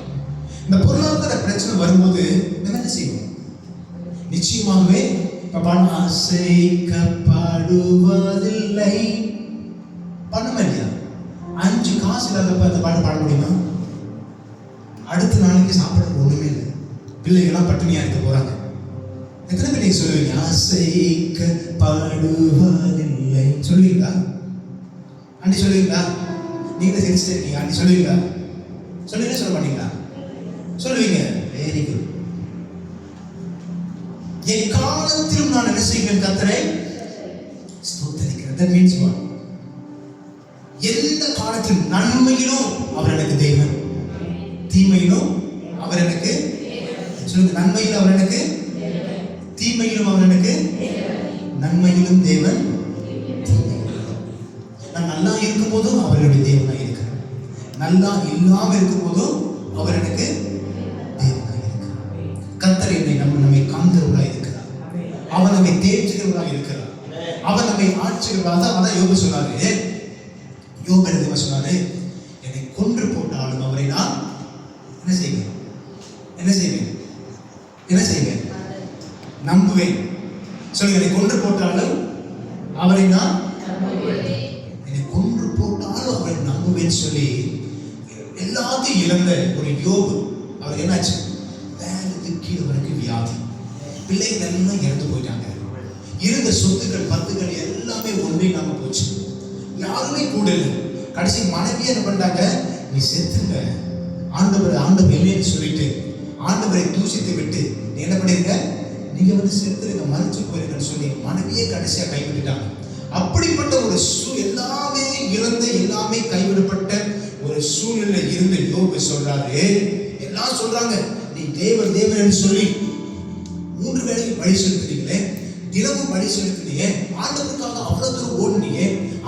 இந்த பொருளாதார பிரச்சனை வரும்போது நம்ம என்ன செய்வோம்? நிச்சயமாகவே அசைக்கப்படுவதில்லை பண்ண இல்லையா? 5 காசு இல்லாதப்ப அந்த பாட்டு பாட முடியுமா? அடுத்த நாளைக்கு சாப்பிட ஒண்ணுமே இல்லை, பிள்ளைகள்லாம் பட்டினியா இருக்க போறாங்க. எத்தனை பேர் நீங்க சொல்லுவீங்க அசைக்கப்படுவதில்லை? சொல்லுவீங்களா? ஆண்டி சொல்லுவீங்களா? நீங்க சிரிச்சுட்டு இருக்கீங்க. ஆண்டி சொல்லுவீங்களா? சொல்லுவீங்க சொல்ல மாட்டீங்களா? சொல்லுவீங்க. Very good. எக்காலத்திலும் நான் என்ன செய்வேன்? கர்த்தரை ஸ்தோத்திரிக்கிறேன். That means what? எந்த காலத்திலும் நன்மையிலும் அவர் எனக்கு தேவன், தீமையிலும் அவர் எனக்கு, சொல்லுங்க, நன்மையிலும் அவர் எனக்கு, தீமையிலும் அவர் எனக்கு, நன்மையிலும் தேவன், நான் நல்லா இருக்கும் போதும் அவருடைய தேவனாக இருக்கிறேன், நல்லா இல்லாம இருக்கும் போதும் அவர் எனக்கு தேவனாக இருக்கிறார். கர்த்தர் என்னை நம்மை காண்கிறவராக இருக்கிறார், அவர் நம்மை தேற்றுகிறவராக இருக்கிறார், அவர் நம்மை ஆட்சிகிறவராக. அதான் யோபு சொன்னாரு. யோபு என்ன சொன்னாரு? என்னை கொன்று போட்டாலும் அவரை நான் என்ன செய்வேன்? என்ன செய்வேன்? என்ன செய்வேன்? நம்புவேன். சொல்லுங்க, என்னை கொன்று போட்டாலும் அவரை நான், என்னை கொன்று போட்டாலும் அவரை நம்புவேன் சொல்லி எல்லாத்தையும் இழந்த ஒரு யோபு. அவர் என்னாச்சு? வேலைக்கு கீழே வரைக்கும் வியாதி, பிள்ளைகள் எல்லாம் இறந்து போயிட்டாங்க, இருந்த சொத்துக்கள் பத்துக்கள் எல்லாமே ஒன்றே இல்லாம போச்சு, யாருமே கூட இல்லை. கடைசி மனைவியை என்ன பண்ணிட்டாங்க? நீ செத்துங்க, ஆண்டவர் இல்லைன்னு சொல்லிட்டு ஆண்டவரை தூசித்து விட்டு நீ என்ன பண்ணிருங்க? நீங்க செத்துருங்க, மறைச்சு போயிருங்கன்னு சொல்லி மனைவியே கடைசியா கைவிட்டுட்டாங்க. அப்படிப்பட்ட ஒரு எல்லாமே இழந்த, எல்லாமே கைவிடப்பட்ட ஒரு சூழ்நிலை இருந்து யோபு சொல்றாரு. எல்லாம் சொல்றாங்க நீ தேவன் தேவன் சொல்லி 3 வேளைக்கு வழி செலுத்துறீங்களே, தினமும் வழி செலுத்துனீங்க, ஆண்டவருக்காக அவ்வளவு தூரம் ஓடுனீங்க,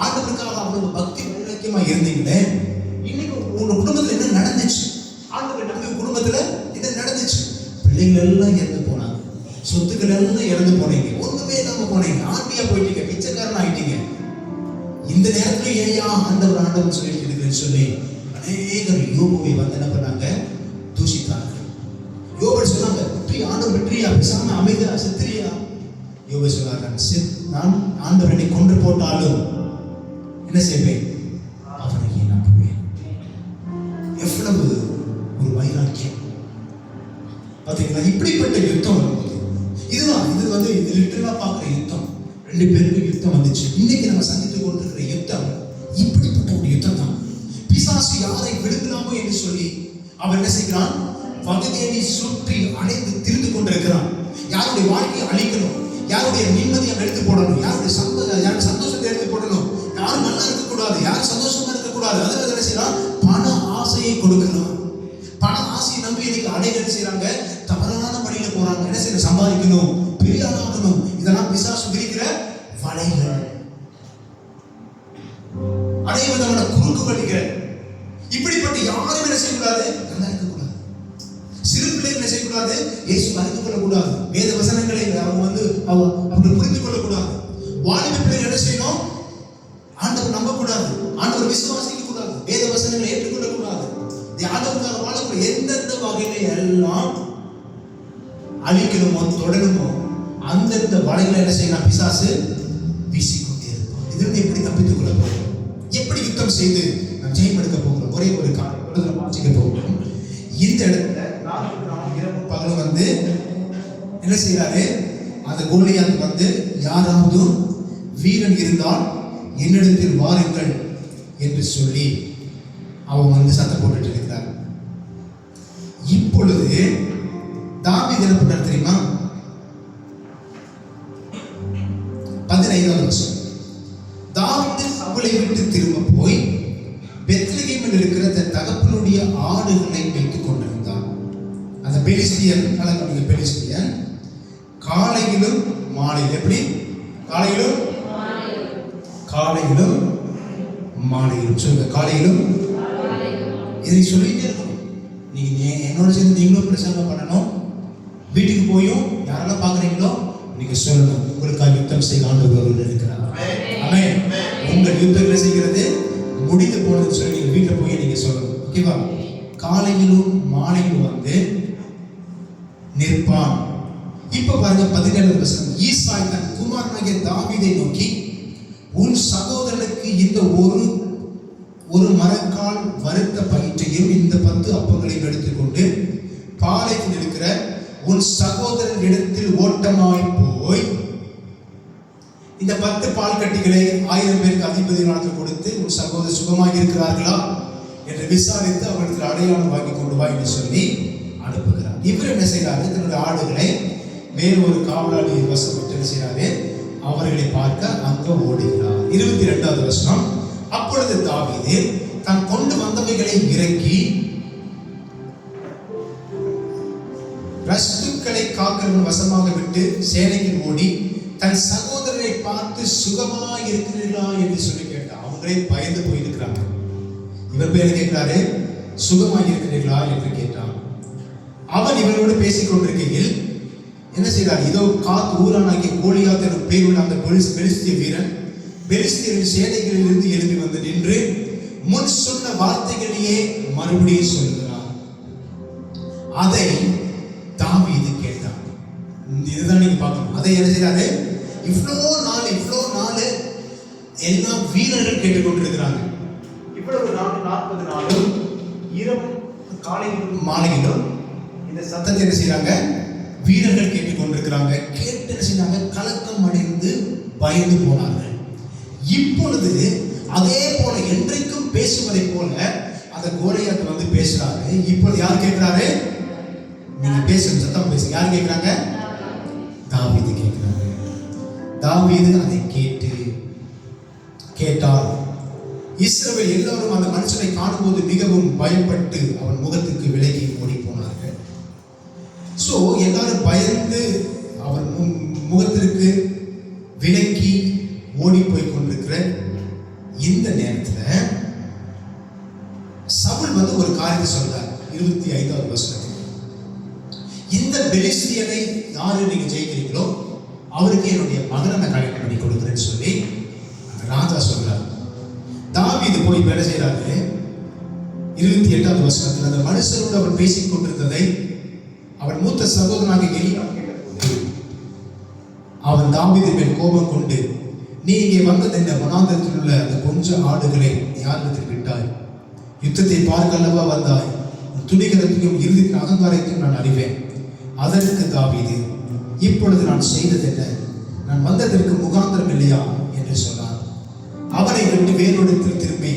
ஆண்டவருக்காக அவ்வளவு பக்தி வைராக்கியமா இருந்தீங்களே, இன்னைக்கு உங்க குடும்பத்துல என்ன நடந்துச்சு? ஆண்டவர் நம்பி குடும்பத்துல என்ன நடந்துச்சு? பிள்ளைகள் எல்லாம் இறந்து போனாங்க, சொத்துக்கள் எல்லாம் இறந்து போனீங்க, ஒண்ணுமே இல்லாம போனீங்க, ஆண்டியா போயிட்டீங்க, பிச்சைக்காரன் ஆயிட்டீங்க. இந்த நேரத்துல ஏயா ஆண்டவர் சொல்லிட்டு இருக்குன்னு சொல்லி அநேகர் யோபுவை என்ன பண்ணாங்க? தூஷித்தாங்க. யோபு சொன்னாங்க, ஆண்டவர் வெற்றியா, பேசாம அமைதியா செத்துறியா? யோபு சொன்னாங்க, நான் ஆண்டவர் என்னை கொன்று போட்டாலும் என்ன செய்வேன்? அவனை நம்புவேன். எவ்வளவு ஒரு வைராக்கியம் பாத்தீங்களா? இப்படிப்பட்ட யுத்தம் வரும்போது இது லிட்டரலா பார்க்குற யுத்தம், 2 பேருக்கும் யுத்தம் வந்துச்சு. இன்னைக்கு நம்ம சந்தித்துக் கொண்டிருக்கிற யுத்தம் இப்படிப்பட்ட ஒரு யுத்தம் தான். பிசாசு யாரை விடுக்கலாமோ என்று சொல்லி அவன் என்ன செய்கிறான்? பகுதியை சுற்றி அடைந்து திரிந்து கொண்டிருக்கிறான். யாருடைய வாழ்க்கையை அழிக்கணும், யாருடைய நிம்மதியை எடுத்து போடணும், யாருடைய சந்தோஷத்தை எடுத்து போடணும், யாரும் நல்லா இருக்கக்கூடாது, யாரும் சந்தோஷமா இருக்கக்கூடாது. அதில் என்ன செய்யலாம்? பண ஆசையை கொடுக்கணும். பண ஆசையை நம்பி இன்னைக்கு அடைகள் செய்யறாங்க, தவறான வழியில போறாங்க. என்ன செய்யணும்? சம்பாதிக்கணும், பெரிய ஆளாகணும். இதெல்லாம் பிசாசு விரிக்கிற வலைகள், அடைவதோட குறுக்கு வழிகள். இப்படிப்பட்ட யாரும் என்ன செய்யக்கூடாது? நல்லா இருக்கக்கூடாது. சிறு பிள்ளைகள் என்ன செய்யக்கூடாது? இயேசு அறிந்து கொள்ளக்கூடாது, வேத வசனங்களை அவங்க புரிந்து கொள்ளக்கூடாது. வாலிப பிள்ளைகள் என்ன செய்யணும்? ஆண்டவர் நம்பக்கூடாது, ஆண்டவர் விசுவாசிக்க கூடாது, வேத வசனங்களை ஏற்றுக்கொள்ளக்கூடாது. ஆண்டவருக்காக வாழக்கூடிய எந்தெந்த வகையில எல்லாம் அழிக்கணுமோ தொடருமோ அந்தந்த வலைகளை என்ன செய்யலாம்? பிசாசு வீசிக்கொண்டே இருப்பான். இதிலிருந்து எப்படி தப்பித்துக் கொள்ள போகிறோம்? எப்படி யுத்தம் செய்து நாம் ஜெயம் எடுக்க போகிறோம்? ஒரே ஒரு காரணம் வாசிக்க போகிறோம். இந்த இடத்துல இரவும் பகலும் என்ன செய்யறாரு? அந்த கோலியாத் யாராவது வீரன் இருந்தால் என்னிடத்தில் வாருங்கள் என்று சொல்லி அவன் சத்தம் போட்டுட்டு இருக்கிறார். இப்பொழுது தாவீது என்ன பண்றார் தெரியுமா? 15வது வசனம். தாவீது சவுலை விட்டு திரும்ப போய் பெத்லகேமில் இருக்கிற தன் தகப்பனுடைய ஆடுகளை வைத்துக் கொண்டிருந்தான். அந்த பெலிஸ்தியன் காலையிலும் மாலையில் எப்படி காலையிலும் காலையிலும் மாலையிலும். சொல்லுங்க, காலையிலும். இதை சொல்லிட்டே இருக்கணும். நீங்க என்னோட சேர்ந்து நீங்களும் பிரசங்கம் பண்ணணும். வீட்டுக்கு போயும் யாரெல்லாம் பார்க்குறீங்களோ நீங்க சொல்லணும், உங்களுக்காக யுத்தம் செய்ய ஆண்டவர் இருக்கிறார். ஆமென். உங்கள் யுத்தங்களை செய்கிறது முடிந்து போனதுன்னு சொல்லி நீங்க வீட்டில் போய் நீங்க சொல்லணும். ஓகேவா? காலையிலும் மாலையிலும் வந்து நிற்பான். இப்ப பாருங்க 17வது வசனம். ஈசாய் தன் குமாரனாகிய தாவீதை நோக்கி, உன் சகோதரனுக்கு இந்த ஒரு மரக்கால் வறுத்த பயிற்றையும் இந்த 10 அப்பங்களையும் எடுத்துக்கொண்டு பாளையத்தில் இருக்கிற உன் சகோதரன் இடத்தில் ஓட்டமாய் போய் இந்த 10 பால் கட்டிகளை 1000 பேருக்கு அதிபதியானத்தில் கொடுத்து உன் சகோதரர் சுகமாக இருக்கிறார்களா என்று விசாரித்து அவர்களுக்கு அடையாளம் வாங்கி கொண்டு வா என்று சொல்லி அனுப்புகிறார். இவர் என்ன செய்கிறாரு? தன்னுடைய ஆடுகளை வேறு ஒரு காவலாளி வசம் என்ன செய்கிறாரு? அவர்களை பார்க்க அங்க ஓடுகிறார். 22வது வசனம். அப்பொழுது தாவீது தான் கொண்டு வந்தவைகளை இறக்கி ரஸ்துக்களை காக்கிறவன் வசமாக விட்டு சேனைக்கு ஓடி தன் சகோதரரை பார்த்து சுகமா இருக்கிறீர்களா என்று சொல்லி கேட்டார். அவங்களே பயந்து போயிருக்கிறாங்க. இவர் பேர் கேட்கிறாரு, சுகமா இருக்கிறீர்களா என்று கேட்டான். அவன் இவனோடு பேசிக் கொண்டிருக்கையில் என்ன செய்தார்? இதோ காத் ஊரானாகிய கோலியாத் எனும் பேருள்ள அந்த பெலிஸ்திய வீரன் பெலிஸ்தியரின் சேனைகளிலிருந்து எழுப்பி வந்து நின்று முன் சொன்ன வார்த்தைகளையே மறுபடியும் சொல்கிறார். அதை தாவீது கேட்டான். இதுதான் நீங்க பார்க்கணும். அதை என்ன செய்யறாரு? இவ்வளோ நாள் எல்லா வீரர்கள் கேட்டுக்கொண்டிருக்கிறாங்க. இவ்வளவு 40 நாளும் இரவு காலையிலும் மாலையிலும் இந்த சத்தத்தை என்ன செய்யறாங்க? வீரர்கள் கேட்டுக்கொண்டிருக்கிறாங்க. கேட்டு என்ன செய்யறாங்க? கலக்கம் அடைந்து பயந்து போனார்கள். இப்பொழுது அதே போல என்றைக்கும் பேசுவதை போல அந்த கோலியாத் வந்து பேசுறாரு. இப்பொழுது யார் கேட்கிறாரு? நீங்க பேசுங்க, சத்தம் பேசுங்க. யார் கேட்கிறாங்க? தாவீது கேட்கிறாங்க. தாவீது அதை கேட்டார். இஸ்ரவேல் எல்லாரும் அந்த மனுஷனை காணும்போது மிகவும் பயப்பட்டு அவன் முகத்துக்கு விலகி ஓடி போனார்கள். சோ எல்லாரும் பயந்து அவன் முகத்திற்கு விலக்கி ஓடி போய் கொண்டிருக்கிற இந்த நேரத்தில் சவுல் வந்து ஒரு காரியத்தை சொல்றார். 25வது வசனத்தில், இந்த பெலிஸ்தியனை யாரு நீங்க ஜெயிக்கிறீங்களோ அவருக்கு என்னுடைய மகனை நான் கல்யாணம் பண்ணி கொடுக்குறேன்னு சொல்லி அந்த ராஜா சொல்றார். தாவீது போய் வேலை செய்யறாரு. 28வது வசனத்தில் அந்த மனுஷனோடு அவர் பேசிக் கொண்டிருந்ததை அவன் மூத்த சகோதரனாக எலியாப் கேட்டபோது அவன் தாவீது மேல் கோபம் கொண்டு, நீ இங்கே வந்தது என்ன? வனாந்தரத்தில் உள்ள அந்த கொஞ்ச ஆடுகளை யாரிடத்தில் விட்டாய்? யுத்தத்தை பார்க்க அல்லவா வந்தாய்? துணிகரத்தையும் இறுதியின் அகங்காரத்தையும் நான் அறிவேன். அதற்கு தாவீது, இப்பொழுது நான் செய்தது என்ன? நான் வந்ததற்கு முகாந்திரம் இல்லையா என்று சொன்னார். அவனை விட்டு வேறொடத்தில் திரும்பி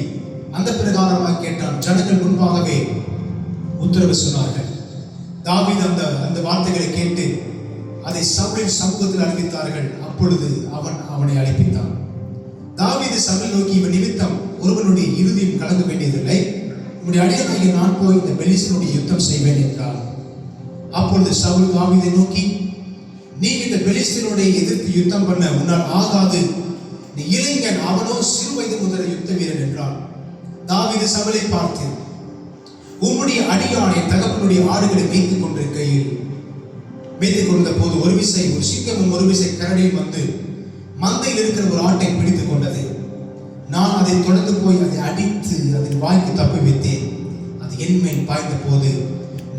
அந்த பிரகாரமாக கேட்டான். ஜனங்கள் முன்பாகவே உத்தரவு சொன்னார்கள். தாவீது அந்த வார்த்தைகளை கேட்டு அதை சவுலின் சமூகத்தில் அறிவித்தார்கள். அப்பொழுது அவனை அழைப்பித்தான். தாவீது சவுலை நோக்கி, இவன் நிமித்தம் ஒருவனுடைய இறுதியும் கலங்க வேண்டியதில்லை. உன்னுடைய அடியானாகிய நான் போய் இந்த பெலிஸ்தனுடைய யுத்தம் செய்வேன் என்றார். அப்பொழுது சவுல் தாவீதை நோக்கி, நீ இந்த பெலிஸ்தனுடைய எதிர்த்து யுத்தம் பண்ண உன்னால் ஆகாது. நீ இளைஞன், அவனோ சிறு வயது முதல் யுத்த வீரன் என்றான். தாவீது சவுலை பார்த்து, உம்முடைய அடியானை தகப்பனுடைய ஆடுகளை மேய்த்துக் கொண்ட போது ஒரு சிங்கமும் ஒரு விசை கரடியும் வந்து மந்தையில் இருக்கிற ஒரு ஆட்டை பிடித்துக் கொண்டது. நான் அதை தொடர்ந்து போய் அதை அடித்து அதன் வாய்க்கு தப்பி வைத்தேன். அது என் மேல் பாய்ந்த போது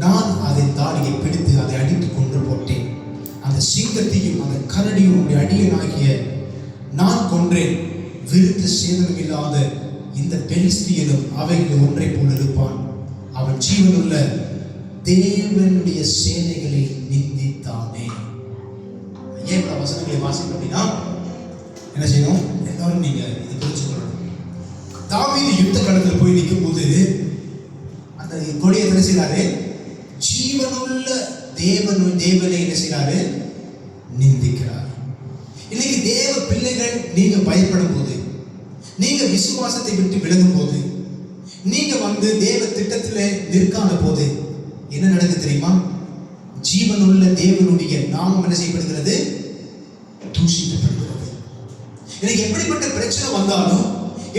நான் அதன் தாடியை பிடித்து அதை அடித்து கொன்று போட்டேன். அந்த சிங்கத்தையும் அந்த கரடியும் உடைய அடியனாகிய நான் கொன்றேன். விருத்த சேதனம் இல்லாத இந்த பெலிஸ்தியனும் அவைகளில் ஒன்றை போல் இருப்பான். அவன் ஜீவனுள்ள தேவனுடைய சேனைகளை நிந்தித்தானே. ஏன் வசனங்களை வாசிக்க அப்படின்னா என்ன செய்யணும்? எல்லாரும் நீங்க இதை புரிஞ்சுக்கணும். தாவீது யுத்த களத்தில் போய் நிற்கும் போது அந்த கொடியை என்ன செய்யறாரு? ஜீவனுள்ள தேவனை என்ன செய்யறாரு? நிந்திக்கிறார். இன்னைக்கு தேவ பிள்ளைகள் நீங்க பயப்படும் போது, நீங்க விசுவாசத்தை விட்டு விலகும் போது, நீங்க தேவ திட்டத்தில் நிற்காத போது என்ன நடக்குது தெரியுமா? ஜீவனுள்ள தேவனுடைய நாமம் என்ன செய்யப்படுகிறது? தூஷிக்கப்படுகிறது. எனக்கு எப்படிப்பட்ட பிரச்சனை வந்தாலும்,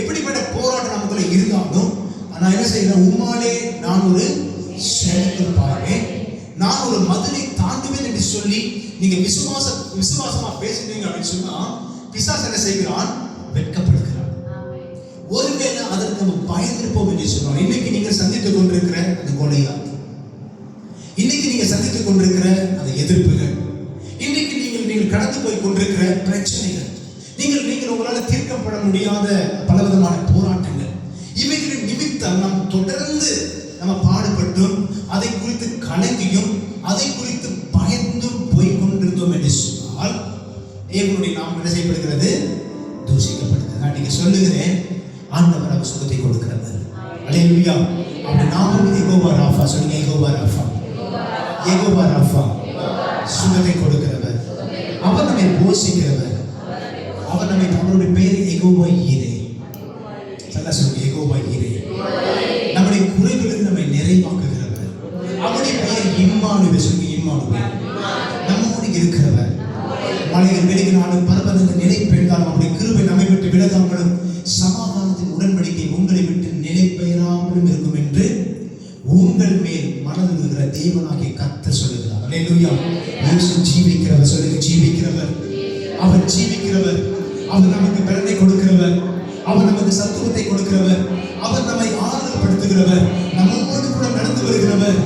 எப்படிப்பட்ட போராட்டம் நமக்குள்ள இருந்தாலும், நான் என்ன செய்யறேன்? உம்மாலே நான் ஒரு செழிப்பு பாருவேன், நான் ஒரு மதிலை தாண்டுவேன் என்று சொல்லி நீங்க விசுவாசமா பேசுறீங்க அப்படின்னு சொன்னா, பிசாசு என்ன செய்கிறான்? வெட்கப்படுகிறான். ஒருவேளை அதற்கு நம்ம பயந்திருப்போம் என்று சொன்னோம். இன்னைக்கு நீங்க சந்தித்துக் கொண்டிருக்கிற அந்த கொலையாத்து, இன்னைக்கு நீங்க சந்தித்துக் கொண்டிருக்கிற அந்த எதிர்ப்புகள், இன்னைக்கு நீங்கள் கடந்து போய் கொண்டிருக்கிற பிரச்சனைகள், நீங்கள் உங்களால் தீர்க்கப்பட முடியாத பலவிதமான போராட்டங்கள், இவைகளின் நிமித்தம் நாம் தொடர்ந்து நம்ம பாடுபட்டும், அதை குறித்து கலங்கியும், அதை குறித்து பயந்தும் போய் கொண்டிருந்தோம் என்று சொன்னால், தேவனுடைய நாம் என்ன செய்யப்படுகிறது? தூஷிக்கப்படுகிறது. நான் நீங்க சொல்லுகிறேன், ஆண்டவர் நமக்கு சுகத்தை கொடுக்கிறார். அல்லேலூயா. அப்படி நாமும் யெகோவா ராஃபா சொல்லுங்க. யெகோவா ராஃபா, யெகோவா ராஃபா, சுகத்தை கொடுக்கிறவர், அவர் நம்மை போஷிக்கிறவர், அவர் நம்மை, அவருடைய பேர் யெகோவா ஈரே. சொல்ல சொல்லுங்க, யெகோவா ஈரே. நம்முடைய குறைவிலிருந்து நம்மை நிறைவாக்குகிறவர். அவருடைய பெயர் இம்மானுவேல். சொல்லுங்க, இம்மானுவேல். நம்மோடு இருக்கிறவர். மலைகள் விலகினாலும், பர்வதங்கள் நிலை பெயர்ந்தாலும், அவருடைய கிருபை நம்மை விட்டு விலகாமலும், சமாதானத்தின் உடன்படிக்கை உங்களை விட்டு நிலை பெயராமலும் இருக்கும் என்று உங்கள் மேல் மனதுகிற தேவனாகிய கர்த்தர் சொல்லுகிறார். அல்லேலூயா. இயேசு ஜீவிக்கிறவர். சொல்லுங்க, ஜீவிக்கிறவர். அவர் ஜீவிக்கிறவர். அவர் நமக்கு பலனை கொடுக்கிறவர். அவர் நமக்கு சத்துவத்தை கொடுக்கிறவர். அவர் நம்மை ஆறுதல்படுத்துகிறவர். நம்மோடு கூட நடந்து வருகிறவர்.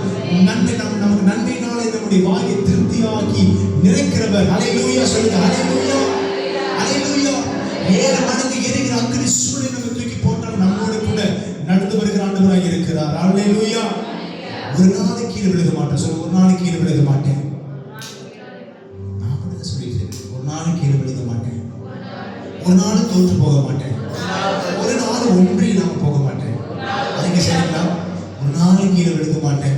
நமக்கு நன்மையினாலே நம்முடைய வாயை திருப்தியாக்கி நிறைக்கிறவர். அல்லேலூயா. சொல்லுங்க, அல்லேலூயா, அல்லேலூயா. 7 மடங்கு எரிகிற அக்கினி சூளை நம்ம தூக்கி போட்டால் நம்மோடு கூட நடந்து வருகிற ஆண்டவராக இருக்கிறார். அல்லேலூயா. ஒரு நாள் கீழே விழுக மாட்டேன். சொல்லுங்க, ஒரு நாள் கீழே விழுக மாட்டேன். நான் கூட சொல்லிக்கிறேன், ஒரு நாள் கீழே விழுக மாட்டேன். ஒரு நாள் தோற்று போக மாட்டேன். ஒரு நாள் ஒன்றி நான் போக மாட்டேன். அதுக்கு சரிங்களா? ஒரு நாள் கீழே விழுக மாட்டேன்.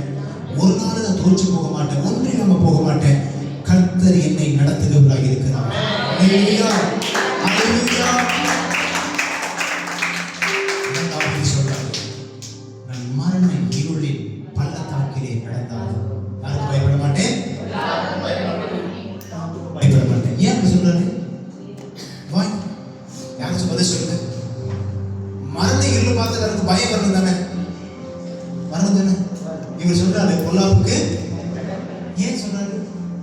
ஒரு நாள் நான் தோற்று போக மாட்டேன். ஒன்றி நம்ம போக மாட்டேன். கர்த்தர் என்னை நடத்துகிறவராக இருக்கிறார். அல்லேலூயா, அல்லேலூயா. நான் மரண இருளின் பள்ளத்தாக்கிலே நடந்தாலும் யாருக்கு பயப்பட மாட்டேன், பயப்பட மாட்டேன். ஏன் அப்படி சொல்றாரு? யாரும் பதில் சொல்லுங்க. மரண இருள் பார்த்து எனக்கு பயம் வரணும் தானே, வரணும் தானே. இவர் சொல்றாரு பொல்லாப்புக்கு. ஏன் சொல்றாரு?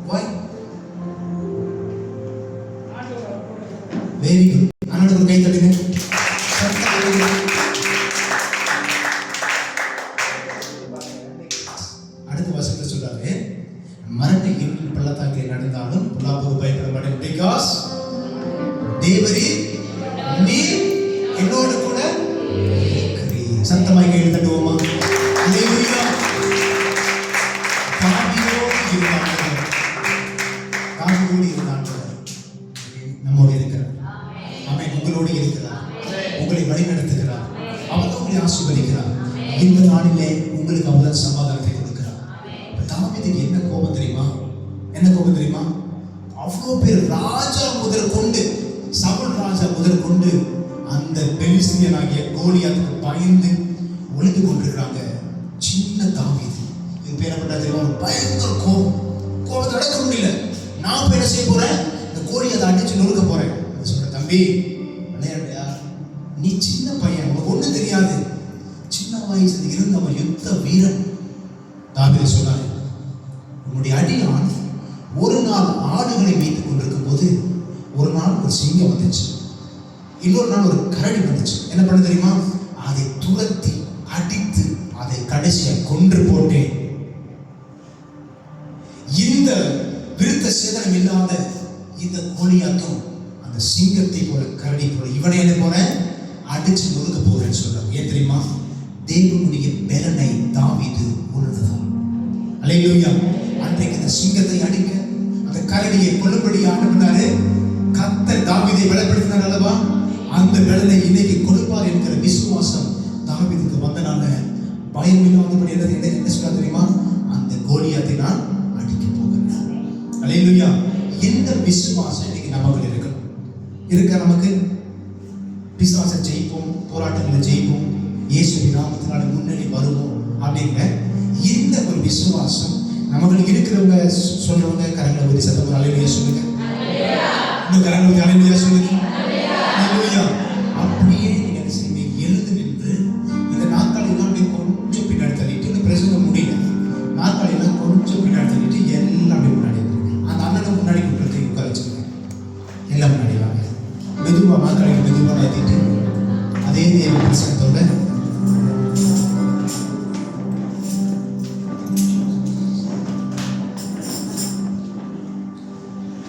வாய் வெரி குட். ஆனோட கை தட்டுங்க. அடுத்த வசனத்தை சொல்றாரு, மரண இருளின் பள்ளத்தாக்கிலே நடந்தாலும் பொல்லாப்புக்கு பயப்பட மாட்டேன். பிகாஸ் தேவரீர் நீர் என்னோடு கூட இருக்கிறீர். சத்தமாய் கையில் தட்டுவோமா? அல்லேலூயா. தாவீதோடு இருந்தார், நம்மோடு இருக்கிறார். ஆமென். உங்களோடு இருக்கிறார், உங்களை வழி நடத்துகிறார், அவர் உங்களை ஆசீர்வதிக்கிறார். இந்த நாளிலே உங்களுக்கு அவர் சமாதானத்தை கொடுக்கிறார். தாவீதுக்கு என்ன கோபம் தெரியுமா? என்ன கோபம் தெரியுமா? அவ்வளோ பேர் ராஜா முதல் கொண்டு, சவுல் ராஜா முதல் கொண்டு அந்த பெலிஸ்தியனாகிய கோலியாத்துக்கு பயந்து ஒளிந்து கொண்டிருக்கிறாங்க. சின்ன தாவீது, இது பேர் என்ன பண்ணா தெரியுமா? பயங்கர கோபத்தை அடக்க முடியல. நான் போய் என்ன செய்ய போறேன்? இந்த கோலியாத்தை அடிச்சு நொறுக்க போறேன். சொல்ற, தம்பி விளையாடுறியா? நீ சின்ன பையன், உனக்கு ஒண்ணும் தெரியாது. சின்ன வயசுல இருந்து அவன் யுத்த வீரன். தாவீது சொன்னாரு, உன்னுடைய அடியான் ஒரு நாள் ஆடுகளை வைத்துக் கொண்டிருக்கும் போது ஒரு நாள் ஒரு சிங்கம் வந்துச்சு, இன்னொரு நாள் ஒரு கரடி வந்துச்சு. என்ன பண்ண தெரியுமா? அதை துரத்தி அடித்து அதை கடைசியா கொன்று போட்டேன். இந்த விருத்த சேதனம் இல்லாத இந்த கோலியாத்தும் அந்த சிங்கத்தை போல, கரடி போல, இவனை என்ன போறேன் அடிச்சு நொறுக்க போறேன்னு சொல்றாங்க. ஏன் தெரியுமா? தேவனுடைய பலனை தாவீது உணர்ந்தார். அல்லேலூயா. அன்றைக்கு இந்த சிங்கத்தை அடிக்க, அந்த கரடியை கொல்லும்படி ஆண்டவனாரு கர்த்தர் தாவீதை பலப்படுத்தினார் அல்லவா? அந்த பலனை இன்னைக்கு கொடுப்பார் என்கிற விசுவாசம் தாவீதுக்கு வந்தனால பயம் இல்லாதபடி என்ன சொல்ல தெரியுமா? அந்த கோலியாத்தை நான் அடிக்க போகிறேன். அல்லேலூயா. இந்த விசுவாசம் இன்னைக்கு நமக்கு இருக்க நமக்கு பிசாசை ஜெயிப்போம், போராட்டங்களை ஜெயிப்போம், இயேசுவின் நாமத்தினால முன்னணி வருவோம் அப்படிங்கிற இந்த ஒரு விசுவாசம் நமக்கு இருக்கிறவங்க சொல்றவங்க கரங்களை ஊதி சத்தம் அல்லேலூயா சொல்லுங்க. இன்னும் கரங்களை ஊதி அல்லேலூயா சொல்லுங்க. மெதுவாக வாக்களிக்க மெதுவாக ஏற்றிட்டு அதே தேவ பிரசனத்தோட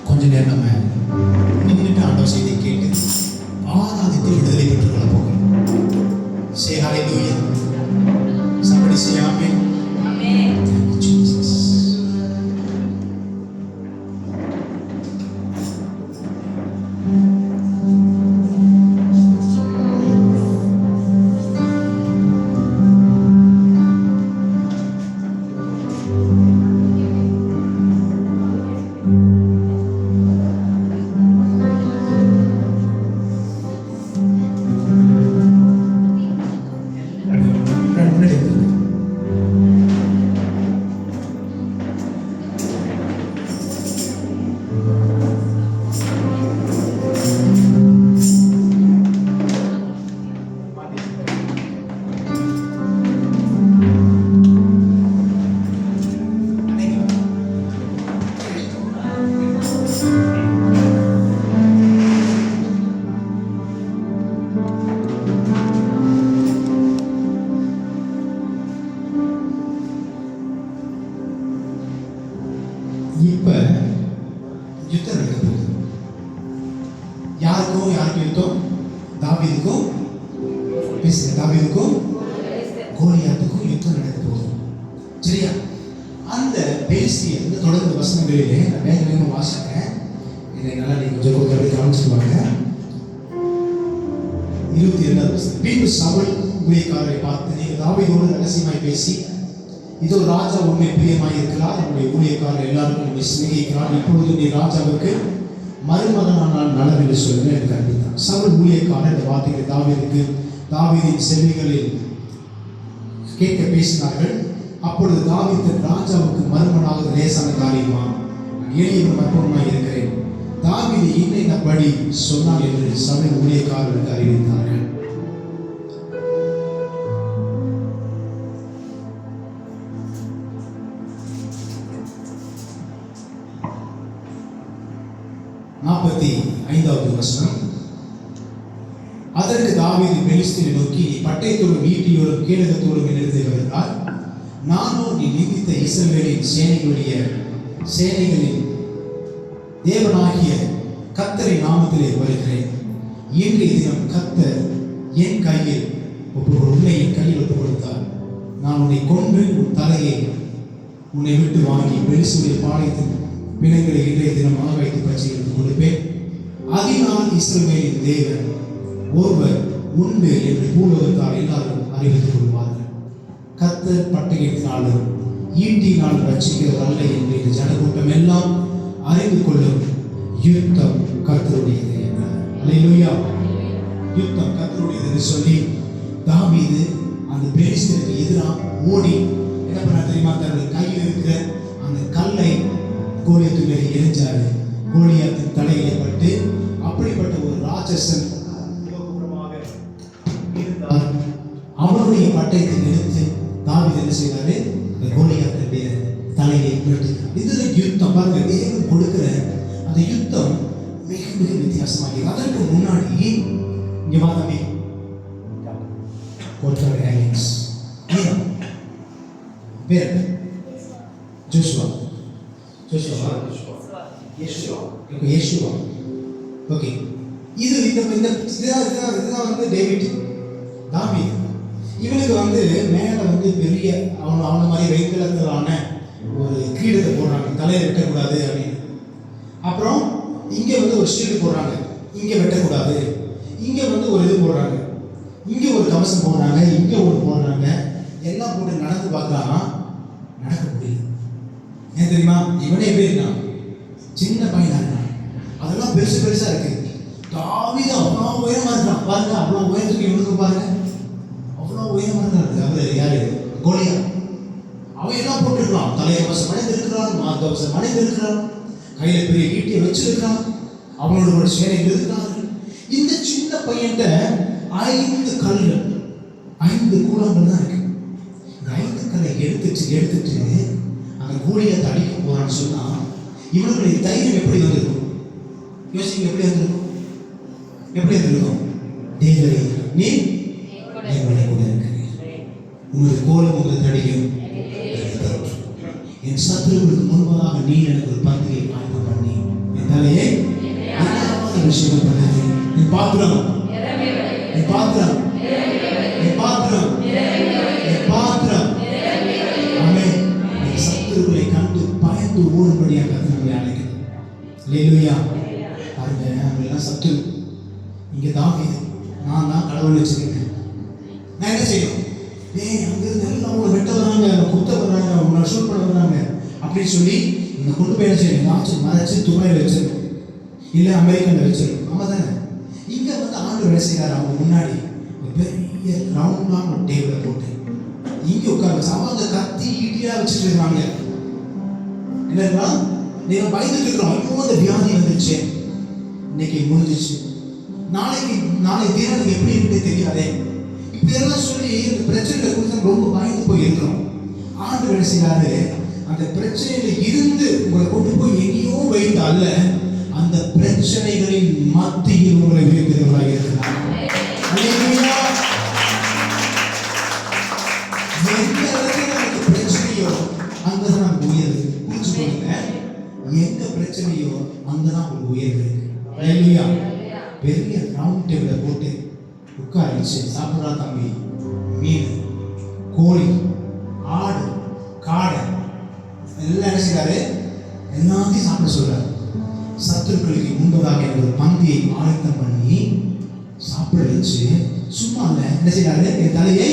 கொஞ்ச நேரம் நம்ம நின்றுட்டு ஆண்டவர் செய்தியை கேட்டு ஆராதித்து விடுதலை பெற்றுக்கொள்ள போகிறோம். Say hallelujah. Somebody say amen. Amen. Thank you, Jesus. இப்ப யுத்தம் நடக்க போகுது. யாருக்கும் யுத்தம்? தாவீதுக்கும் கோலியாத்துக்கும் யுத்தம் நடக்க போகுது. சரியா? அந்த பெலிஸ்தியர் தொடர்ந்து வசனங்களிலே நான் வேகமாக வாசிக்கிறேன். இதை நல்லா நீங்க கொஞ்சம் கவனிச்சுக்குவாங்க. 22வது வசனம். பின்பு சவுல் ஊழியக்காரரை பார்த்து, நீங்கள் தாவீதோடு ரகசியமாய் பேசி, இதோ ராஜா உண்மை பிரியமாய் இருக்கிறார், நம்முடைய ஊழியக்காரர் எல்லாருக்கும் நம்மை சிநேகிக்கிறார், இப்பொழுது நீ ராஜாவுக்கு மருமகனானால் நலம் என்று சொல்லுங்கள் என்று கற்பித்தார். சவுல் ஊழியக்காரர் இந்த வார்த்தைகளை தாவீதின் செவிகளில் கேட்க பேசினார்கள். அப்பொழுது தாவீது, ராஜாவுக்கு மருமகனாக லேசான காரியமா, எளியவன் அற்புதமாய் இருக்கிறேன், தாவீது இன்னபடி சொன்னான் என்று சவுல் ஊழியக்காரருக்கு அறிவித்தார்கள். ஐந்தாவது வசனம். அதற்கு தாவீது பெலிஸ்தியரை நோக்கி, நீ பட்டயத்தோடும் ஈட்டியோடும் கேடகத்தோடும் என்னிடத்தில் வருகிறாய், நானோ நீ நிந்தித்த இஸ்ரவேலின் சேனைகளின் தேவனாகிய கர்த்தரின் நாமத்திலே வருகிறேன். இன்றைய தினம் கர்த்தர் என் கையில் உன்னை என் கையில் ஒப்புக் கொடுத்தார். நான் உன்னை கொன்று உன் தலையை உன்னை விட்டு வாங்கி பெலிஸ்தருடைய பாளையத்தின் பிணங்களை இன்றைய தினமாக வைத்து பட்சிகளுக்கு கொடுப்பேன். அதனால் இஸ்ரவேலின் தேவன் ஒருவர் உண்டு என்று பூலோகத்தால் எல்லாரும் அறிவித்துக் கொள்வார்கள். கர்த்தர் பட்டயத்தினாலும் ஈட்டினால் ரட்சிக்கிறது அல்ல என்று இந்த ஜனக்கூட்டம் எல்லாம் அறிந்து கொள்ளும். யுத்தம் கர்த்தருடையது என்றார். அல்லேலூயா. யுத்தம் கர்த்தருடையது என்று சொல்லி தாவீது அந்த பெலிஸ்தருக்கு எதிராக ஓடி என்ன பண்ண தெரியுமா? தன்னுடைய கையில் இருக்கிற அந்த கல்லை கோலியாத்து மேலே எரிஞ்சாரு. கோலியாத்தின் தலையிலே பட்டு அப்படிப்பட்ட ஒரு ராட்சசன் இருந்தார். அவருடைய பட்டயத்தை எடுத்து தாவீது என்ன செய்தாரு? அந்த கோலியாத்தினுடைய தலையை வெட்டினார். இதுல யுத்தம் பாருங்க, தேவன் கொடுக்கிற அந்த யுத்தம் மிக மிக வித்தியாசமாக. அதற்கு முன்னாடி இங்க வாங்க கோட்கர் ஹேங்கிங்ஸ் பேர் ஜோஷுவா ஓகே. இது இதுதான் வந்து டேவிட் தாவீது. இவனுக்கு வந்து மேல வந்து பெரிய அவன மாதிரி வெண்கலத்திலான ஒரு கிரீடத்தை போடுறாங்க, தலையை வெட்டக்கூடாது அப்படின்னு. அப்புறம் இங்க வந்து ஒரு ஷீல்டு போடுறாங்க, இங்க வெட்டக்கூடாது. இங்க வந்து ஒரு இது போடுறாங்க, இங்க ஒரு கவசம் போடுறாங்க, இங்க ஒரு போடுறாங்க. எல்லாம் போட்டு நடந்து பார்க்கலாம், நடக்க முடியல. ஏன் தெரியுமா? இவனே எப்படி இருக்கான்? சின்ன பையனா இருக்கான். அதெல்லாம் பெருசு பெருசா இருக்கு. தாவீது அவ்வளோ உயரமா இருக்கான் பாருங்க. அவ்வளோ உயரத்துக்கு இவனுக்கு பாருங்க, அவ்வளோ உயரமா இருக்காரு. அவரு யாரு? கோலியாத். அவன் எல்லாம் போட்டுருக்கான், தலையவசம் அடைந்து இருக்கிறான், மார்க்கவசம் அடைந்து இருக்கிறான், கையில பெரிய ஈட்டியை வச்சிருக்கான், அவனோட ஒரு சேனைகள் இருக்கிறார்கள். இந்த சின்ன பையன் 5 கல்கள் 5 கூழாங்கல் தான் இருக்கு. இந்த 5 கல்லை எடுத்துட்டு அந்த கோலியாத்தை அடிக்க போறான்னு சொன்னா இவனுடைய தைரியம் எப்படி வந்திருக்கும்? யோசிங்க, எப்படி வந்திருக்கும்? எப்படி இருக்கும்? தேவரே நீ என்னோட கூட இருக்கிறீர், உமது கோலம் உமது தடியும் என் சத்துருவுக்கு முன்பதாக நீ எனக்கு ஒரு பந்தியை ஆயத்தம் பண்ணி என் தலையை விஷயம் பண்ணி என் பாத்திரம் என் பாத்திரம் என் பாத்திரம் என் பாத்திரம் ஆமென். என் சத்துருவை கண்டு பயந்து ஓடும்படியாக நம்மை அழைக்கிறது. அல்லேலூயா. பாருங்க, அவங்கெல்லாம் சத்துரு. இங்க தாவீது, நான் தான் கடவுள் வச்சிருக்கேன், நான் என்ன செய்யணும்? அங்கிருந்து எல்லாம் உங்களை வெட்ட வராங்க, குத்த வர்றாங்க, உங்களை ஷூட் பண்ண வர்றாங்க அப்படின்னு சொல்லி இவங்க கொண்டு போய் என்ன செய்யணும்? ஏதாச்சும் மறைச்சு துபாயில் வச்சிருக்கணும், இல்லை அமெரிக்கனில் வச்சிருக்கணும். ஆமாம் தானே? இங்கே வந்து ஆண்டு வேலை செய்கிறார். அவங்க முன்னாடி ஒரு பெரிய ரவுண்டான ஒரு டேபிளை போட்டு இங்கே உட்கார வச்சு அவங்க கத்தி ஈட்டியாக வச்சுட்டு இருக்காங்க. என்னன்னா நீங்கள் பயந்துட்டு இருக்கிறோம், ஐயோ அந்த வியாதி வந்துருச்சு, இன்னைக்கு முடிஞ்சிச்சு, நாளை தினம் எப்படி இருக்குன்னு தெரியாதே, இப்படியெல்லாம் சொல்லி இந்த பிரச்சனைகளை குறித்து ரொம்ப பயந்து போய் இருக்கிறோம். ஆண்டு வேலை செய்கிறாரு. அந்த பிரச்சனையில இருந்து உங்களை கொண்டு போய் எங்கேயோ வைத்து அல்ல, அந்த பிரச்சனைகளின் மத்தியில் உங்களை உயர்த்துகிறவராக இருக்கிறார். எந்த இடத்துல எனக்கு பிரச்சனையோ அங்கதான் நமக்கு உயர்வு. புரிஞ்சு கொள்ளுங்க, எங்க பிரச்சனையோ அங்கதான் உங்களுக்கு உயர்வு இருக்கு. பெரிய ரவுண்ட் டேபிளை போட்டு உட்கார வச்சு சாப்பிட்றா தம்பி, மீன், கோழி, ஆடு, காடை எல்லாம் என்ன செய்றாரு? எல்லாத்தையும் சாப்பிட சொல்றாரு. சத்துருக்களுக்கு முன்பதாக எனக்கு ஒரு பந்தியை ஆயத்தம் பண்ணி சாப்பிட வச்சு சும்மா இல்லை, என்ன செய்யறாரு? என் தலையை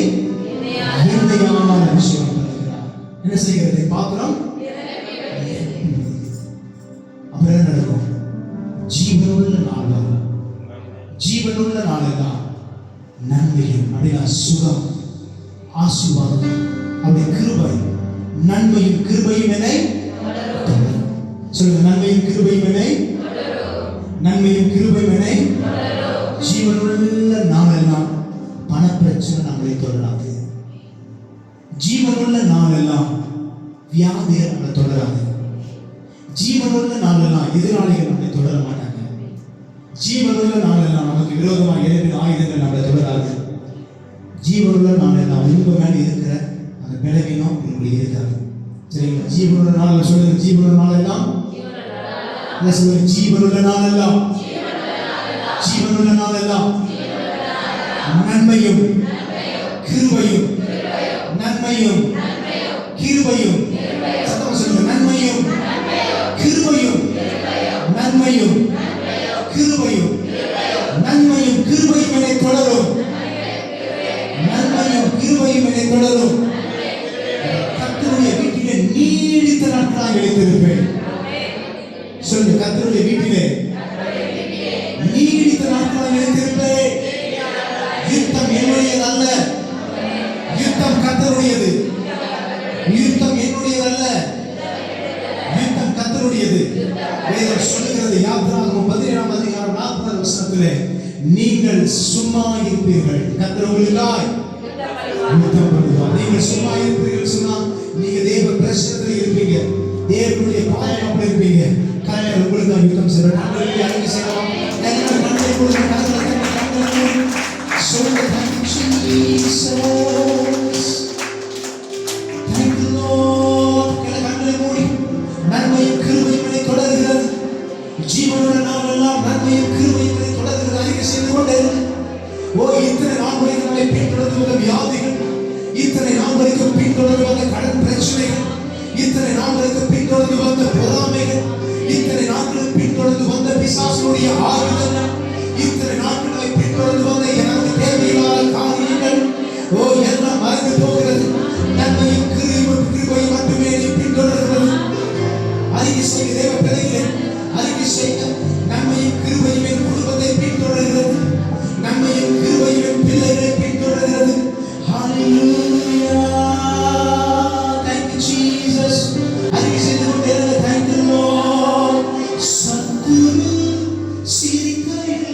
எண்ணெயான விஷயம் பண்ணுகிறார். என்ன செய்கிறது? பாத்திரம் அப்புறம் என்ன நடக்கும்? ஜீவனுள்ள நாள் வரும். ஜீவனுள்ள நாளெல்லாம் நன்மையும் அப்படின்னா சுகம், ஆசீர்வாதம், அவருடைய கிருபை, நன்மையும் கிருபையும் என்னை சொல்லுங்க. நன்மையும் கிருபையும் என்னை, நன்மையும் கிருபையும் என்னை. ஜீவனுள்ள நாளெல்லாம் பணப்பிரச்சனை நம்மளை தொடராது. ஜீவனுள்ள நாளெல்லாம் வியாதிகள் நம்மளை தொடராது. ஜீவனுள்ள நாளெல்லாம் எதிராளிகள் நம்மளை தொடர மாட்டாங்க. ஜீவனுள்ள நாளெல்லாம் நமக்கு விரோதமாக எழுப்பின ஆயுதங்கள் நம்மளை தொடராது. ஜீவனுள்ள நாளெல்லாம் உங்க மேல இருக்கிற அந்த பிளவினம் உங்களுக்கு இருக்காது. சரிங்களா? ஜீவனுள்ள நாள் சொல்லுங்க. ஜீவனுள்ள நாளெல்லாம் சொல்லுங்க. ஜீவனுள்ள நாளெல்லாம், ஜீவனுள்ள நாளெல்லாம் நன்மையும் கிருபையும், நன்மையும் கிருபையும், சத்தமா சொல்லுங்க. நன்மையும் கிருபையும், நன்மையும் கிருபையும், நன்மையும் கிருபையும் என்னை தொடரும். நன்மையும் கிருபையும் என்னை தொடரும். கர்த்தருடைய வீட்டிலே நீடித்த நாட்களாக வைத்திருப்பேன். சொல்லுங்க. கர்த்தருடைய வீட்டிலே நீடித்த நாட்களாக வைத்திருப்பேன். யுத்தம் என்னுடையது அல்ல, யுத்தம் கர்த்தருடையது. யுத்தம் என்னுடையது அல்ல, யுத்தம் கர்த்தருடையது. வேதம் சொல்லுகிறது, யாத்திராகமம் 17ஆம் அதிகாரம் 40ஆம் வசனத்திலே, நீங்கள் சும்மா இருப்பீர்கள், கர்த்தர் உங்களுக்காய் யுத்தம் பண்ணுவார். நீங்கள் சும்மா இருப்பீர்கள் சொன்னா நீங்க தேவ பிரசன்னத்தில் இருப்பீங்க, தேவனுடைய பாதுகாப்புல இருப்பீங்க. கர்த்தர் உங்களுக்காக யுத்தம் செய்வார். நாங்கள் அறிக்கை செய்யலாம். எல்லாரும் கண்களை மூடுங்க, கண்களை மூடுங்க. சொல்லுங்க. Thank you Jesus, thank you Lord. கண்களை மூடி. நன்மையும் கிருபையும் என்னை தொடர்கிறது. ஜீவனுள்ள நாளெல்லாம் நன்மையும் கிருபையும் என்னை தொடர்கிறது. அறிக்கை செய்து கொண்டே இத்தனை நாள் வரைக்கும் நம்மை பின்தொடர்ந்து வந்த வியாதிகள், இத்தனை நாள் வரைக்கும் பின்தொடர்ந்து வந்த கடன் பிரச்சனைகள், இத்தனை நாள் வரைக்கும் பின்தொடர்ந்து வந்த பொறாமைகள், இத்தனை நாட்களுக்கு பின்தொடர்ந்து வந்த பிசாசுடைய ஆயுதங்கள், இத்தனை நாட்களை பின்தொடர்ந்து வந்த எனக்கு தேவையில்லாத காரியங்கள் எல்லாம் மறந்து போகிறது. நன்மையும் கிருபையும் மட்டுமே பின்தொடர்கிறது. அறிக்கை செய்ய தேவ பிள்ளைகளே, அறிக்கை செய்ய. நன்மையும் கிருபையும் என் குடும்பத்தை பின்தொடர்கிறது. நன்மையும் கிருபையும் என் பிள்ளைகளை பின்தொடர்கிறது. ஹalleluya, thank you Jesus. அறிக்கை செய்து கொண்டே இருங்க. Thank you Lord. சத்துரு சிரிக்கையில்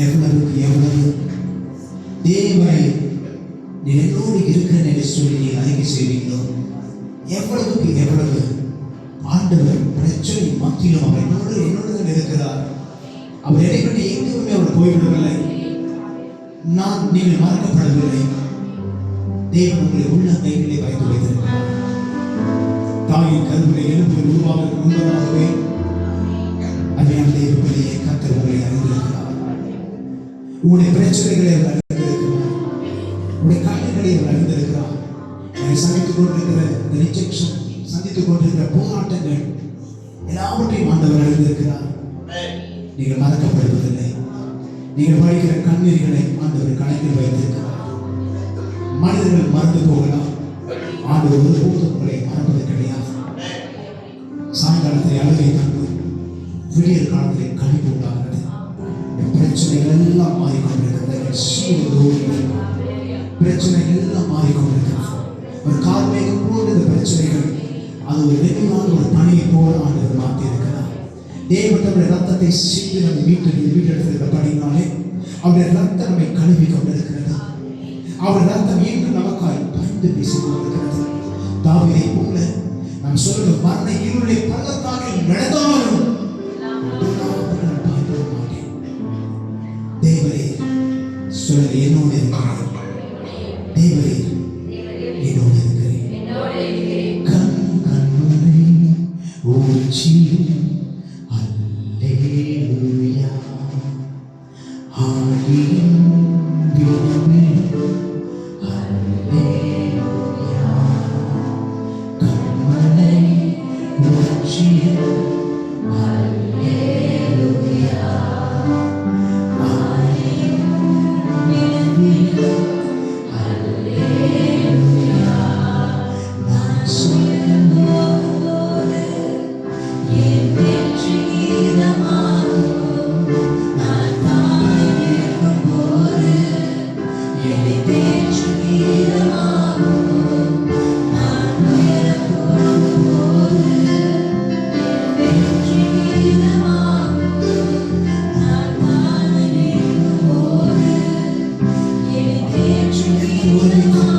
எவ்வளவு தேவனை நீ என்னோடு இருக்கிறேன் என்று சொல்லி நீ அறிக்கை செய்வீங்களோ, எவ்வளவு ஆண்டவர் பிரச்சனை மத்தியிலும் அவர் என்னோடு தான் இருக்கிறார். அவர் என்னை விட்டு எங்குமே அவர் போய்விடவில்லை. நீங்கள் மறக்கப்படவில்லை. தேவன் உங்களை உள்ள கைகளை வைத்து வைத்திருக்கிறார். தாயின் கருவிலை எழுப்பில் உருவாக முன்பதாகவே அதையான தேவ பிள்ளையை கர்த்தர் உங்களை அறிந்திருக்கிறார். உங்களுடைய பிரச்சனைகளை அவர் அறிந்திருக்கிறார். உங்களுடைய கண்ணீர்களை அவர் அறிந்திருக்கிறார். சந்தித்துக் கொண்டிருக்கிற ரிஜெக்ஷன், சந்தித்துக் கொண்டிருக்கிற போராட்டங்கள் எல்லாவற்றையும் ஆண்டவர் அறிந்திருக்கிறார். நீங்கள் மறக்கப்படுவதில்லை. நீங்கள் படிக்கிற கண்ணீர்களை ஆண்டவர் கணக்கில் வைத்திருக்கிறார். மனிதர்கள் மறந்து போகலாம், ஆண்டவர் ஒருபோதும் உங்களை மறப்பது கிடையாது. சாயங்காலத்தில் அழுகை கண்டு விடியற் காலத்தில் கழிப்பு உண்டாகிறது. பிரச்சனைகள் எல்லாம் மாறிக்கொண்டிருக்கிறது. பிரச்சனைகள் எல்லாம் மாறிக்கொண்டிருக்கிறது. ஒரு கார்மேகம் போன்ற இந்த பிரச்சனைகள் அது ஒரு வெகுவான ஒரு பணியை போல ஆண்டவர் மாற்றி இருக்கிறார். தேவன் தம்முடைய ரத்தத்தை சிந்தி நம்ம வீட்டெடுத்திருக்கிற பணியினாலே அவருடைய ரத்தம் நம்மை கழுவி கொண்டிருக்கிறது. அவர் ரத்தம் இன்று நமக்காய் பயந்து பேசிக் கொண்டிருக்கிறது. தாவீதை போல நாம் சொல்லுகிற மரண இருளை பள்ளத்தாக்கில் நடந்தாலும் பயப்பட மாட்டேன். தேவரே சொல்ல என்னோடு இருக்கிறார். தேவரே என்னோடு இருக்கிறேன். கண்மணி ஊச்சி அல்லேலூயா ஆடியும் விடுமே அல்லேலூயா கண்மணி ஊச்சி அல்லேலூயா ஆடியும் விடுமே அல்லேலூயா நான் சொல்லும்போது என் வெற்றி கீதமாகும். நான் தாழ்ந்திருக்கும்போது என் வெற்றி கீதமாகும். நான் உயரப்போகும்போது என் வெற்றி கீதமாகும். நான் தாழ்ந்திருக்கும்போது என் வெற்றி கீதமாகும்.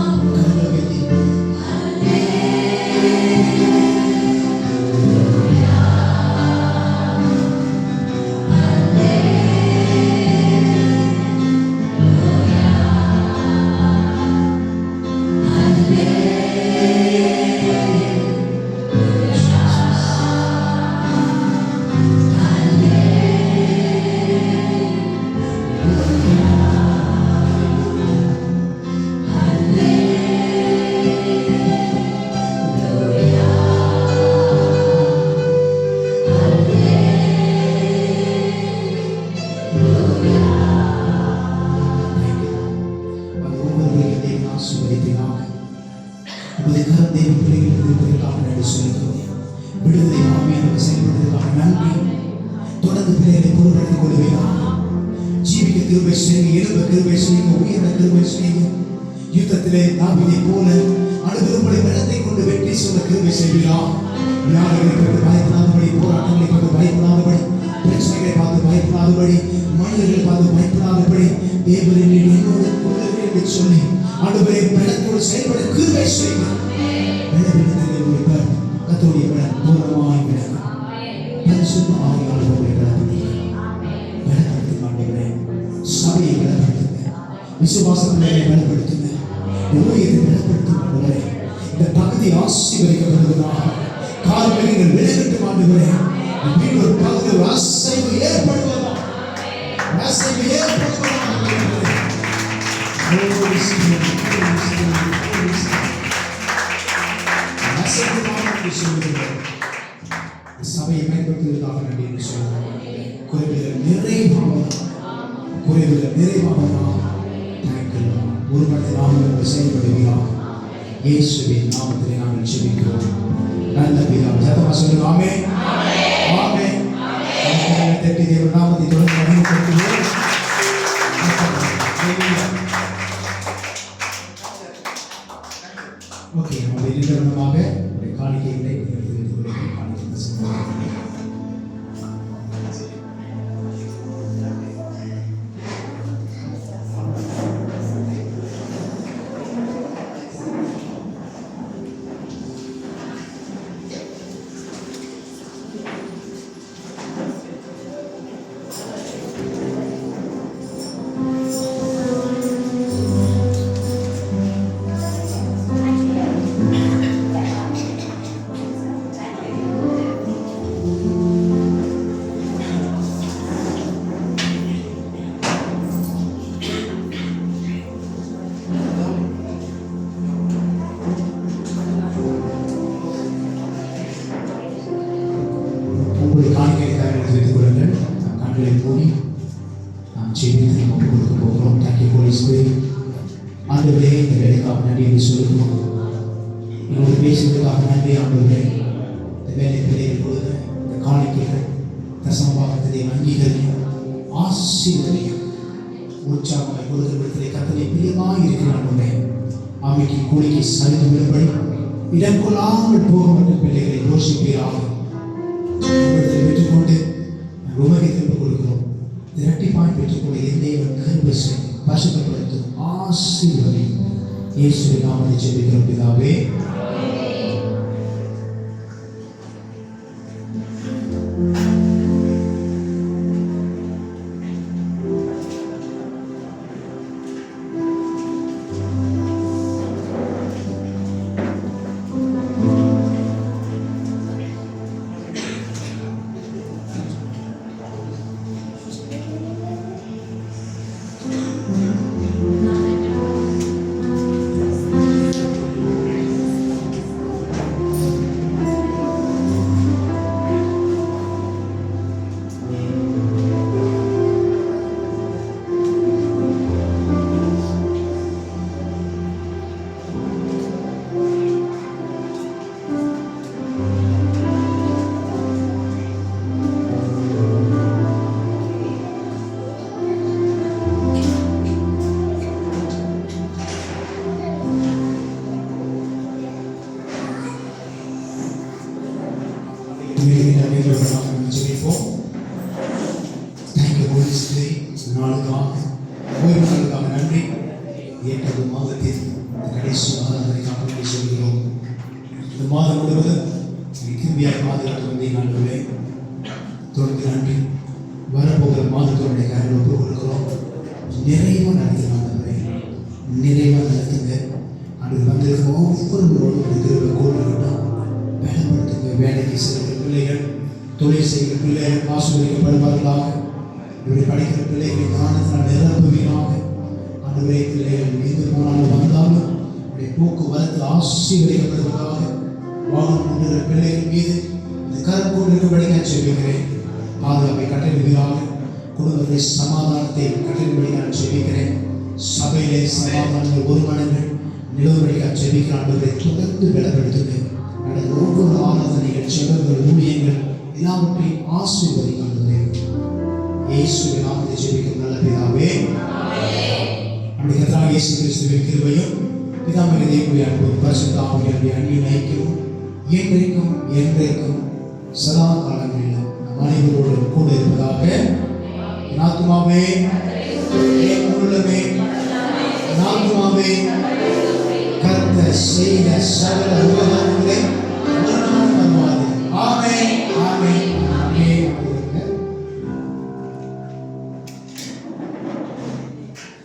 விடுதலை ஆவியானவர் செயல்படுவதற்காக நன்றி. தொடர்ந்து பிள்ளைகளை பொருட்படுத்திக் கொள்வீராக. ஜீவிக்க கிருபை செய்யுங்க, எழுப கிருபை செய்யுங்க, உயர்ந்த கிருபை செய்யுங்க. யுத்தத்திலே தாவீதை போல அனுபவங்களை வெள்ளத்தை கொண்டு வெற்றி சொல்ல கிருபை செய்வீராக. வியாதிகளை பார்த்து பயப்படாதபடி, போராட்டங்களை பார்த்து பயப்படாதபடி, பிரச்சனைகளை பார்த்து பயப்படாதபடி, மனிதர்களை பார்த்து பயப்படாதபடி, தேவரின் என்னோடு கொள்ளுங்கள் என்று சொல்லி ஆண்டவரே வெள்ளத்தோடு செயல்பட கிருபை செய்யுங்க. வெள்ளத்திலே ஒரு கத்தோடைய பலன் பூர்ணமாய் விளக்கும். பரிசுத்த ஆவியானவரை பலப்படுத்துங்க. ஆண்டவரே சபையை பலப்படுத்துங்க, விசுவாசத்தை பலப்படுத்துங்க, ஊழியத்தை பலப்படுத்துங்க. ஆண்டவரே இந்த பகுதி ஆசீர்வதிக்கப்படுவதாக. கால்களில் விலகட்டும் ஆண்டவரே. இப்படி ஒரு பகுதி அசைவு ஏற்படுவதா, அசைவு ஏற்படுவதா. சபையை பயன்படுத்துவதற்காக நன்றி என்று சொல்லுவோம். குறைவுகள் நிறைவாவதா. ஒரு மனத்தில் நாமங்கள் செயல்படுவீராக. இயேசுவின் நாமத்திலே நாங்கள் ஜெபிக்கிறோம் நல்ல பிதாவே. சத்தமா சொல்லுங்க ஆமென். ஆமென். தட்டி தேவ நாமத்தை தொடர்ந்து மகிமைப்படுத்துவோம். ஓகே, நம்ம இரண்டாவதாக காணிக்கைகளை காணிக்கை ஜெபித்து நம்ம ஒப்புக் கொடுக்க போகிறோம். Thank you holy spirit. ஆண்டவரே, இந்த வேலைக்காக நன்றி என்று சொல்லுகிறோம். என்னோட பேசுவதற்காக நன்றி ஆண்டவரே. இந்த வேலை பிள்ளைகள் பொழுது இந்த காணிக்கைகள் தசமபாகத்தை அங்கீகரியும் ஆசீர்வதியும் உற்சாகமாய் கொடுக்கிறவர்களை கத்தனை பிரியமாக இருக்கிறார்களே அவைக்கு கூலிக்கு சரிந்து விடும்படி இடம் கொள்ளாமல் போகப்பட்ட பிள்ளைகளை யோசிப்பீராக பெற்றுக்கொண்டு உமகை திரும்ப கொடுக்கிறோம். இரட்டிப்பாய் பெற்றுக்கொண்டு எந்தையவன் கருவை பசுமைப்படுத்தும் ஆசீர்வதி இயேசுவை நாமத்தை ஜெபிக்கிறோம் பிதாவே. நாளுக்காக நன்றி. ஏற்றது மாதத்தின் கடைசி மாதத்திற்காக சொல்கிறோம். இந்த மாதம் முழுவதும் கிருபியாக பாதுகாத்து வந்தேன் ஆண்டவரே. தொடர்ந்து நன்றி. வரப்போகிற மாதத்தோடைய கருவில் ஒப்புக் கொடுக்கிறோம். நிறைவாக நடத்துங்க ஆண்டவரே, நிறைவாக நடத்துங்க. அன்று வந்திருக்கிற ஒவ்வொருவரோடும் கிருபை கூட்டிருக்கட்டும். பயன்படுத்துங்க. வேலைக்கு செல்கிற பிள்ளைகள், தொழில் செய்கிற பிள்ளைகள் ஆசீர்வதிக்கப்படுவார்களாக. இப்படி படிக்கிற பிள்ளைகளை ஞானத்தினால் நிரப்புவீராக. ஆண்டவரே, பிள்ளைகள் எங்கு போனாலும் வந்தாலும் அப்படி போக்குவரத்து ஆசீர்வதிக்கப்படுவதாக. வாகனம் கொண்டுகிற பிள்ளைகள் மீது இந்த கருப்போடு இருக்கும்படி நான் செபிக்கிறேன். பாதுகாப்பை கட்டளிடுவீராக. குடும்பத்தை சமாதானத்தை கட்டளிடும்படி நான் செபிக்கிறேன். சபையிலே சமாதானங்கள் ஒருமனங்கள் நிலவும்படி நான் செபிக்கிறேன். ஆண்டவரை தொடர்ந்து பலப்படுத்துங்க. நடந்த ஒவ்வொரு ஆராதனைகள், செபங்கள், ஊழியங்கள் எல்லாவற்றையும் ஆசீர்வதிக்க இயேசுவின் நாமத்தை ஜெபிக்கும் நல்ல பிதாவே. நம்முடைய கர்த்தராகிய இயேசு கிறிஸ்துவின் கிருபையும் பிதாவின் தேவனுடைய அன்பும் பரிசுத்த ஆவியானவருடைய அன்பின் ஐக்கியமும் என்றைக்கும் சதா காலங்களிலும் நம் அனைவரோடு கூட இருப்பதாக. என் ஆத்துமாவே, என் உள்ளமே, என் ஆத்துமாவே கர்த்தர் செய்த சகல உபகாரங்களையும்